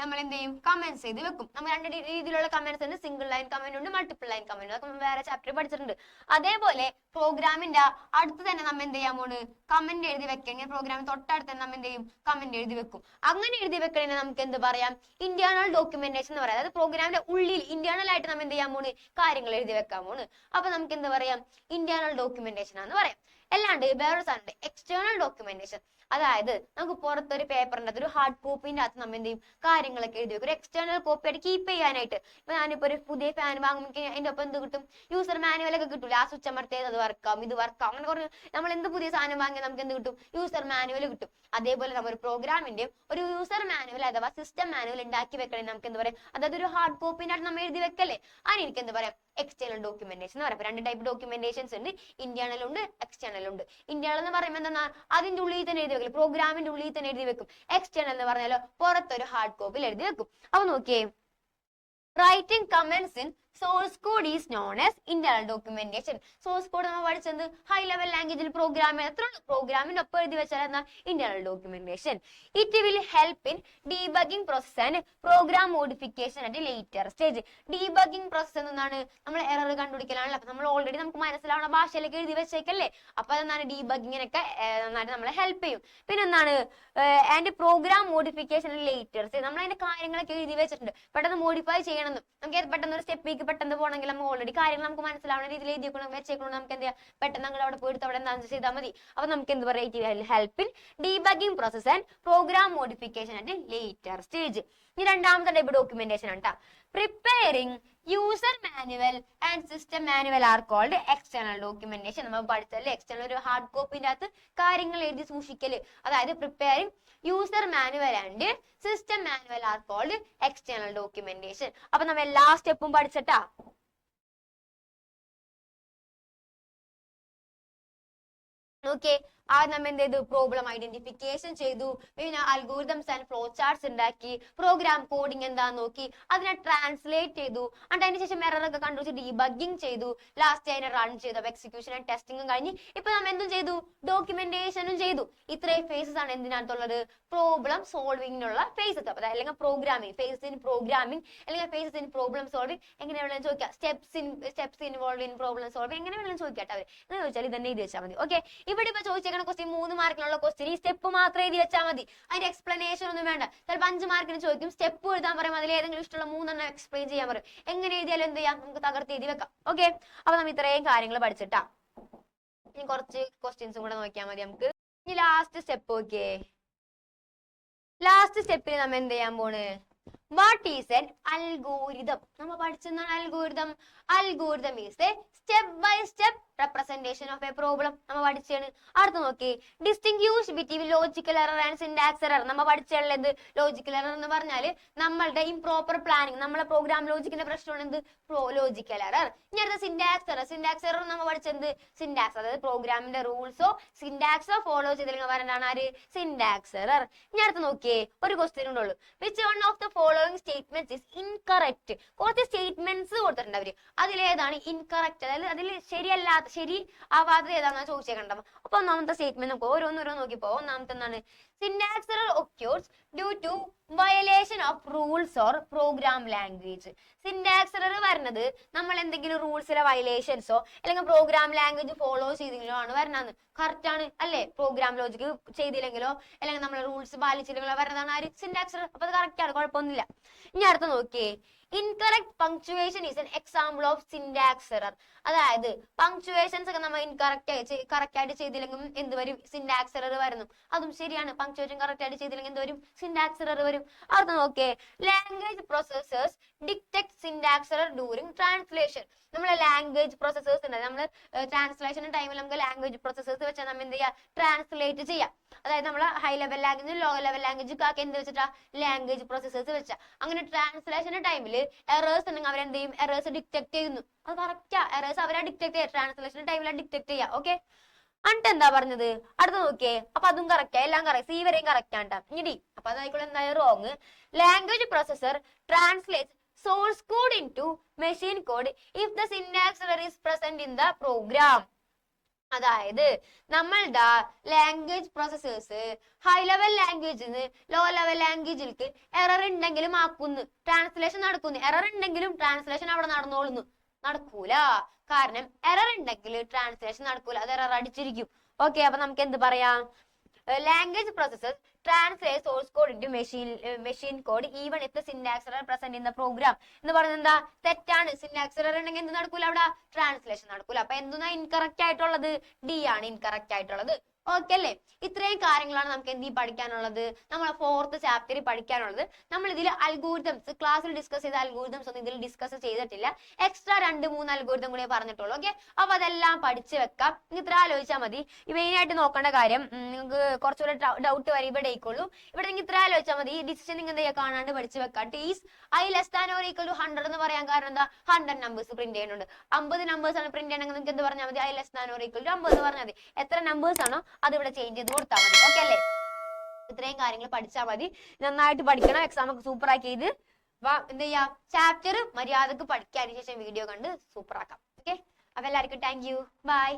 നമ്മൾ എന്ത് ചെയ്യും, കമന്റ്സ് ചെയ്ത് വെക്കും. നമ്മൾ രണ്ട് രീതിയിലുള്ള കമന്റ്സ് ഉണ്ട്, സിംഗിൾ ലൈൻ കമന്റ് ഉണ്ട്, മൾട്ടിപ്പിൾ ലൈൻ കമന്റ്. അതൊക്കെ നമ്മൾ വേറെ ചാപ്റ്റർ പഠിച്ചിട്ടുണ്ട്. അതേപോലെ പ്രോഗ്രാമിന്റെ അടുത്ത് തന്നെ നമ്മൾ എന്ത് ചെയ്യാൻ പോണ്, കമന്റ് എഴുതി വെക്കുക. ഇങ്ങനെ പ്രോഗ്രാമിന് തൊട്ടടുത്ത് തന്നെ നമ്മൾ എന്ത് ചെയ്യും, കമന്റ് എഴുതി വെക്കും. അങ്ങനെ എഴുതി വെക്കണേ നമുക്ക് എന്ത് പറയാം, ഇന്റേണൽ ഡോക്യുമെന്റേഷൻ എന്ന് പറയാം. അതായത് പ്രോഗ്രാമിന്റെ ഉള്ളിൽ ഇന്റേണൽ ആയിട്ട് നമ്മൾ എന്ത് ചെയ്യാൻ പോണ്, കാര്യങ്ങൾ എഴുതി വെക്കാൻ പോണ്. അപ്പൊ നമുക്ക് എന്ത് പറയാം, ഇന്റേണൽ ഡോക്യുമെന്റേഷൻ ആണെന്ന് പറയാം. അല്ലാണ്ട് വേറൊരു സാധനം, എക്സ്റ്റേണൽ ഡോക്യുമെന്റേഷൻ. അതായത് നമുക്ക് പുറത്തൊരു പേപ്പറിന്റെ അകത്ത്, ഒരു ഹാർഡ് കോപ്പിന്റെ അകത്ത് നമ്മൾ എന്ത് ചെയ്യും, കാര്യങ്ങളൊക്കെ എഴുതി വെക്കും. ഒരു എക്സ്റ്റേണൽ കോപ്പി ആയിട്ട് കീപ്പ് ചെയ്യാനായിട്ട്. ഇപ്പൊ ഞാനിപ്പോ ഒരു പുതിയ ഫാൻ വാങ്ങുമ്പോൾ അതിന്റെ ഒപ്പം എന്ത് കിട്ടും, യൂസർ മാനുവൽ ഒക്കെ കിട്ടൂല. ആ സ്വിച്ച് അമർത്തിയത് അത് വർക്കാം, ഇത് വർക്കാം, അങ്ങനെ കുറേ നമ്മൾ എന്ത് പുതിയ സാധനം വാങ്ങിയാൽ നമുക്ക് എന്ത് കിട്ടും, യൂസർ മാനുവൽ കിട്ടും. അതേപോലെ നമ്മൾ ഒരു പ്രോഗ്രാമിന്റെ ഒരു യൂസർ മാനുവൽ അഥവാ സിസ്റ്റം മാനുവൽ ഉണ്ടാക്കി വെക്കണേ നമുക്ക് എന്ത് പറയാം, അതായത് ഒരു ഹാർഡ് കോപ്പിന്റെ അകത്ത് നമ്മൾ എഴുതി വെക്കല്ലേ, അതിന് എനിക്ക് എന്ത് പറയാം, എക്സ്റ്റേണൽ ഡോക്യുമെന്റേഷൻ എന്ന് പറയാം. രണ്ട് ടൈപ്പ് ഡോക്യുമെന്റേഷൻസ് ഉണ്ട്, ഇന്റേണൽ ഉണ്ട്, എക്സ്റ്റേണൽ ഉണ്ട്. ഇന്റേണൽ എന്ന് പറയുമ്പോൾ എന്താ, അതിന്റെ ഉള്ളിൽ തന്നെ എഴുതി വെക്കും, പ്രോഗ്രാമിന്റെ ഉള്ളിൽ തന്നെ എഴുതി വെക്കും. എക്സ്റ്റേണൽ എന്ന് പറഞ്ഞാലോ പുറത്തൊരു ഹാർഡ് കോപ്പിയിൽ എഴുതി വെക്കും. അപ്പൊ നോക്കിയേ, writing comments in source code is known as internal documentation. Source code നമ്മൾ പഠിച്ചത് ഹൈ ലെവൽ ലാംഗ്വേജിൽ പ്രോഗ്രാം എത്ര പ്രോഗ്രാമിന്റെ ഒപ്പം എഴുതി വെച്ചാൽ എന്നാ internal documentation. It will help in debugging process and program modification at later stage. Debugging process എന്നാണ് നമ്മൾ എറർ കണ്ടുപിടിക്കലാണല്ലോ. അപ്പൊ നമ്മൾ ഓൾറെഡി നമുക്ക് മനസ്സിലാവുന്ന ഭാഷയിലേക്ക് എഴുതി വെച്ചേക്കല്ലേ, അപ്പൊ അതെന്താണ് ഡീബഗിങ്ങിനൊക്കെ നന്നായിട്ട് നമ്മളെ ഹെൽപ്പ് ചെയ്യും. പിന്നെ എന്താണ്, and program modification later stage. നമ്മൾ അതിന്റെ കാര്യങ്ങളൊക്കെ എഴുതി വെച്ചിട്ടുണ്ട്, പെട്ടെന്ന് മോഡിഫൈ ചെയ്യണമെന്നും നമുക്ക് പെട്ടെന്ന് ഒരു സ്റ്റെപ്പിലേക്ക് പെട്ടെന്ന് പോകണമെങ്കിൽ നമ്മൾ ഓൾറെഡി കാര്യങ്ങൾ നമുക്ക് മനസ്സിലാവുന്ന രീതിയിൽ എഴുതി വെച്ചേക്കണം. നമുക്ക് എന്താ പെട്ടെന്ന് അങ്ങോട്ട് അവിടെ പോയിട്ട് അവിടെ എന്താ ചെയ്താൽ മതി. അപ്പൊ നമുക്ക് എന്ത് പറയാം, help in debugging process and program modification at later stage. ഇനി രണ്ടാമത്തെ ടൈപ്പ് ഡോക്യുമെന്റേഷൻ ആണ് ട്ടാ. Preparing user manual and system manual are called external documentation. നമ്മൾ പഠിച്ചല്ലേ, എക്സ്റ്റേണൽ ഒരു ഹാർഡ് കോപ്പിന്റെ അകത്ത് കാര്യങ്ങൾ എഴുതി സൂക്ഷിക്കല്. അതായത് preparing user manual and system manual are called external documentation. അപ്പൊ നമ്മൾ എല്ലാ സ്റ്റെപ്പും പഠിച്ചിട്ടാ. നോക്കിയേ, നമ്മൾ എന്ത് ചെയ്തു, പ്രോബ്ലം ഐഡന്റിഫിക്കേഷൻ ചെയ്തു, പിന്നെ അൽഗോരിതംസ് ആൻഡ് ഫ്ലോ ചാർട്ട്സ് ഉണ്ടാക്കി, പ്രോഗ്രാം കോഡിംഗ് എന്താന്ന് നോക്കി, അതിനെ ട്രാൻസ്ലേറ്റ് ചെയ്തു, and അതിന് ശേഷം എറർ ഒക്കെ കണ്ടുപിടിച്ച് ഡീബഗ്ഗിങ് ചെയ്തു, ലാസ്റ്റ് അതിനെ റൺ ചെയ്തു. അപ്പൊ എക്സിക്യൂഷൻ ആൻഡ് ടെസ്റ്റിംഗും കഴിഞ്ഞ് ഇപ്പൊ നമ്മൾ എന്തും ചെയ്തു, ഡോക്യുമെന്റേഷനും ചെയ്തു. ഇത്രയും ഫേസസ് ആണ് എന്തിനകത്തുള്ളത്, പ്രോബ്ലം സോൾവിങ്ങിനുള്ള ഫേസസ്. അപ്പൊ അല്ലെങ്കിൽ പ്രോഗ്രാമിംഗ്, ഫേസസ് ഇൻ പ്രോഗ്രാമിംഗ് അല്ലെങ്കിൽ ഫേസസ് ഇൻ പ്രോബ്ലം സോൾവിംഗ്, എങ്ങനെ വേണമെങ്കിലും ചോദിക്കാം. Steps involve in problem solving എങ്ങനെ വേണമെങ്കിലും ചോദിക്കട്ടെ അവർ. എന്ന് ചോദിച്ചാൽ ഇതന്നെ എഴുതി വെച്ചാൽ മതി. ഓക്കെ, ഇവിടെ ഇപ്പൊ ചോദിച്ചേക്കുന്ന ക്വസ്റ്റ്യൻ 3 മാർക്കിനുള്ള ക്വസ്റ്റ്യൻ, ഈ സ്റ്റെപ്പ് മാത്രം എഴുതി വെച്ചാൽ മതി, അതിന്റെ എക്സ്പ്ലനേഷൻ ഒന്നും വേണ്ട. ചിലപ്പോൾ 5 മാർക്കിന് ചോദിക്കും, സ്റ്റെപ്പ് എഴുതാൻ പറയും, അതിൽ ഏതെങ്കിലും ഇഷ്ടമുള്ള 3 എക്സ്പ്ലെയിൻ ചെയ്യാൻ പറയും. എങ്ങനെ എഴുതിയാലും എന്ത് ചെയ്യാം, നമുക്ക് തകർത്ത് എഴുതി വെക്കാം. ഓക്കെ, അപ്പൊ നമ്മൾ ഇത്രയും കാര്യങ്ങൾ പഠിച്ചിട്ടാ. ഇനി കുറച്ച് ക്വസ്റ്റ്യൻസും കൂടെ നോക്കിയാൽ മതി നമുക്ക്. ഇനി ലാസ്റ്റ് സ്റ്റെപ്പ് നോക്കിയേ. ലാസ്റ്റ് സ്റ്റെപ്പിൽ നമ്മൾ എന്ത് ചെയ്യാൻ പോണ്, വാട്ട് ഈസ് എൻ അൽഗോരിതം. നമ്മൾ പഠിച്ചെന്നാണ് algorithm. Algorithm is a step by step representation of a problem. നമ്മ പഠിച്ചാണ്. അടുത്ത നോക്കി, distinguish between logical error and syntax error. നമ്മ പഠിച്ചുള്ള എന്ത്, ലോജിക്കൽ എറർ എന്ന് പറഞ്ഞാൽ നമ്മളുടെ ഇംപ്രോപ്പർ പ്ലാനിങ്, നമ്മളെ പ്രോഗ്രാം ലോജിക്കിന്റെ പ്രശ്നമാണ് എന്ത്, ലോജിക്കൽ എറർ. ഇനി അടുത്ത സിന്റാക്സ് എറർ. സിന്റാക്സ് എറർ നമ്മൾ പഠിച്ചെന്ത്, സിന്റാക്സ് അതായത് പ്രോഗ്രാമിന്റെ റൂൾസോ സിന്റാക്സോ ഫോളോ ചെയ്തില്ലെങ്കിൽ പറയുന്നതാണ് ആര്, സിന്റാക്സ് എറർ. ഇനി അടുത്ത് നോക്കിയേ, ഒരു ക്വസ്റ്റ്യൻ ഉള്ളൂ. Which one of the following statements is incorrect. കുറച്ച് സ്റ്റേറ്റ്മെന്റ്സ് കൊടുത്തിട്ടുണ്ട് അവര്, അതിലേതാണ് ഇൻകറക്റ്റ്, അതായത് അതിൽ ശരിയല്ലാത്ത, ശരി ആവാതെ ഏതാണെന്നാണ് ചോദിച്ചേക്കണ്ടത്. അപ്പൊ ഒന്നാമത്തെ സ്റ്റേറ്റ്മെന്റ് നമുക്ക് ഓരോന്നോരോ നോക്കിപ്പോ. ഒന്നാമത്തെ എന്താണ്, syntax error occurs due to violation of rules or program language. Syntax error വരുന്നത് നമ്മൾ എന്തെങ്കിലും റൂൾസിലെ വയലേഷൻസോ അല്ലെങ്കിൽ പ്രോഗ്രാം ലാംഗ്വേജ് ഫോളോ ചെയ്തെങ്കിലോ ആണ് വരുന്നത്. കറക്റ്റ് ആണ് അല്ലെ, പ്രോഗ്രാം ലോജിക് ചെയ്തില്ലെങ്കിലോ അല്ലെങ്കിൽ നമ്മൾ റൂൾസ് പാലിച്ചില്ലെങ്കിലോ വരുന്നതാണ് ആര്, സിന്റാക്സ് എറർ. അപ്പൊ അത് കറക്റ്റ് ആണ്, കുഴപ്പമൊന്നുമില്ല. ഇനി അടുത്ത് നോക്കിയേ, incorrect punctuation is an example of syntax error. അതായത് പങ്ക്ച്വേഷൻസ് ഒക്കെ നമ്മൾ കറക്റ്റ് ആയിട്ട് ചെയ്തില്ലെങ്കിലും എന്ത് വരും, സിന്റാക്സ് എറർ വരുന്നു. അതും ശരിയാണ്, പങ്ക്ച്വേഷൻ കറക്റ്റ് ആയിട്ട് ചെയ്തില്ലെങ്കിൽ എന്ത് വരും, സിന്റാക്സ് എറർ വരും. അടുത്ത നോക്കിയേ, language processors detect syntax error during translation. നമ്മളെ ലാംഗ്വേജ് പ്രോസസ്സേഴ്സ് ഉണ്ട്, നമ്മൾ ട്രാൻസ്ലേഷൻ ടൈമിൽ നമുക്ക് ലാംഗ്വേജ് പ്രോസസ്സേഴ്സ് വെച്ചാൽ നമ്മൾ എന്ത് ചെയ്യാം, ട്രാൻസ്ലേറ്റ് ചെയ്യാം. അതായത് നമ്മൾ high level language low level language ഒക്കെ എന്ത് വെച്ചിട്ടാ, ലാംഗ്വേജ് പ്രോസസ്സേഴ്സ് വെച്ചാൽ. അങ്ങനെ ട്രാൻസ്ലേഷൻ ടൈമിൽ എറേഴ്സ് ഉണ്ടെങ്കിൽ അവരെന്ത് ചെയ്യും, എറേഴ്സ് ഡിറ്റക്ട് ചെയ്യുന്നു. അത് കറക്റ്റാ, എറേഴ്സ് അവരെ ഡിറ്റക്ട് ചെയ്യുക, ട്രാൻസ്ലേഷൻ ടൈമിലാണ് ഡിറ്റക്ട് ചെയ്യുക. ഓക്കെ, എന്നിട്ട് എന്താ പറഞ്ഞത്, അടുത്ത് നോക്കിയേ. അപ്പൊ അതും കറക്റ്റാ, എല്ലാം കറക്റ്റ്, സി വരെയും കറക്റ്റ് ആണ്. ഇനി അപ്പൊ അതായിക്കോളെ എന്തായാലും wrong. Language processor translate source code into machine code if the syntax error is present in the program. അതായത് നമ്മളുടെ ലാംഗ്വേജ് പ്രോസസ്സേഴ്സ് ഹൈ ലെവൽ ലാംഗ്വേജിന്ന് ലോ ലെവൽ ലാംഗ്വേജിലേക്ക് എറർ ഉണ്ടെങ്കിലും ആക്കുന്നു, ട്രാൻസ്ലേഷൻ നടക്കുന്നു. എറർ ഉണ്ടെങ്കിലും ട്രാൻസ്ലേഷൻ അവിടെ നടന്നോളുന്നു, നടക്കൂല. കാരണം എറർ ഉണ്ടെങ്കിൽ ട്രാൻസ്ലേഷൻ നടക്കൂല, അത് എറർ അടിച്ചിരിക്കും. ഓക്കെ, അപ്പൊ നമുക്ക് എന്ത് പറയാം, language processes translate source code into machine code even if the syntax error present in the program. എന്ന് പറയുന്നത് എന്താ, തെറ്റാണ്. സിന്റാക്സ് എറർ ഉണ്ടെങ്കിൽ എന്ത് നടക്കൂല, അവിടെ ട്രാൻസ്ലേഷൻ നടക്കൂല. അപ്പൊ എന്തുന്നാ ഇൻകറക്റ്റ് ആയിട്ടുള്ളത്, ഡി ആണ് ഇൻകറക്റ്റ് ആയിട്ടുള്ളത്. ഓക്കെ അല്ലേ, ഇത്രയും കാര്യങ്ങളാണ് നമുക്ക് എന്ത് പഠിക്കാനുള്ളത്, നമ്മളെ 4th ചാപ്റ്ററിൽ പഠിക്കാനുള്ളത്. നമ്മൾ ഇതിൽ അൽഗോരിതംസ് ക്ലാസ്സിൽ ഡിസ്കസ് ചെയ്ത അൽഗോരിതംസ് ഒന്നും ഇതിൽ ഡിസ്കസ് ചെയ്തിട്ടില്ല. എക്സ്ട്രാ 2-3 അൽഗോരിതം കൂടെ പറഞ്ഞിട്ടുള്ളൂ. ഓക്കെ, അപ്പൊ അതെല്ലാം പഠിച്ചു വെക്കാം. ഇത്ര ആലോചിച്ചാൽ മതി. മെയിൻ ആയിട്ട് നോക്കേണ്ട കാര്യം, നിങ്ങൾക്ക് കുറച്ചുകൂടെ ഡൗട്ട് വരും ഇവിടെ ആയിക്കോളൂ. ഇവിടെ നിങ്ങൾ ഇത്ര ആലോചിച്ചാൽ മതി. ഈ ഡിസിഷൻ നിങ്ങൾ എന്താ കാണാണ്ട് പഠിച്ചു വെക്കാം. ടീസ് i less than or equal to 100 എന്ന് പറയാൻ കാരണം എന്താ, 100 നമ്പേഴ്സ് പ്രിന്റ് ചെയ്യുന്നുണ്ട്. 50 നമ്പേഴ്സ് ആണ് പ്രിന്റ് ചെയ്യണമെങ്കിൽ നിങ്ങൾക്ക് എന്ത് പറഞ്ഞാൽ മതി, i less than or equal to 50 എന്ന് പറഞ്ഞാൽ മതി. എത്ര നമ്പേഴ്സ് ആണോ അത് ഇവിടെ ചേഞ്ച് ചെയ്ത് കൊടുത്താൽ മതി. ഓക്കെ അല്ലേ, ഇത്രയും കാര്യങ്ങൾ പഠിച്ചാൽ മതി. നന്നായിട്ട് പഠിക്കണം, എക്സാം ഒക്കെ സൂപ്പർ ആക്കി ചെയ്ത് എന്ത് ചെയ്യാം, ചാപ്റ്റർ മര്യാദക്ക് പഠിക്കാൻ ശേഷം വീഡിയോ കണ്ട് സൂപ്പർ ആക്കാം. ഓക്കെ, അപ്പൊ എല്ലാവർക്കും താങ്ക് യു, ബൈ.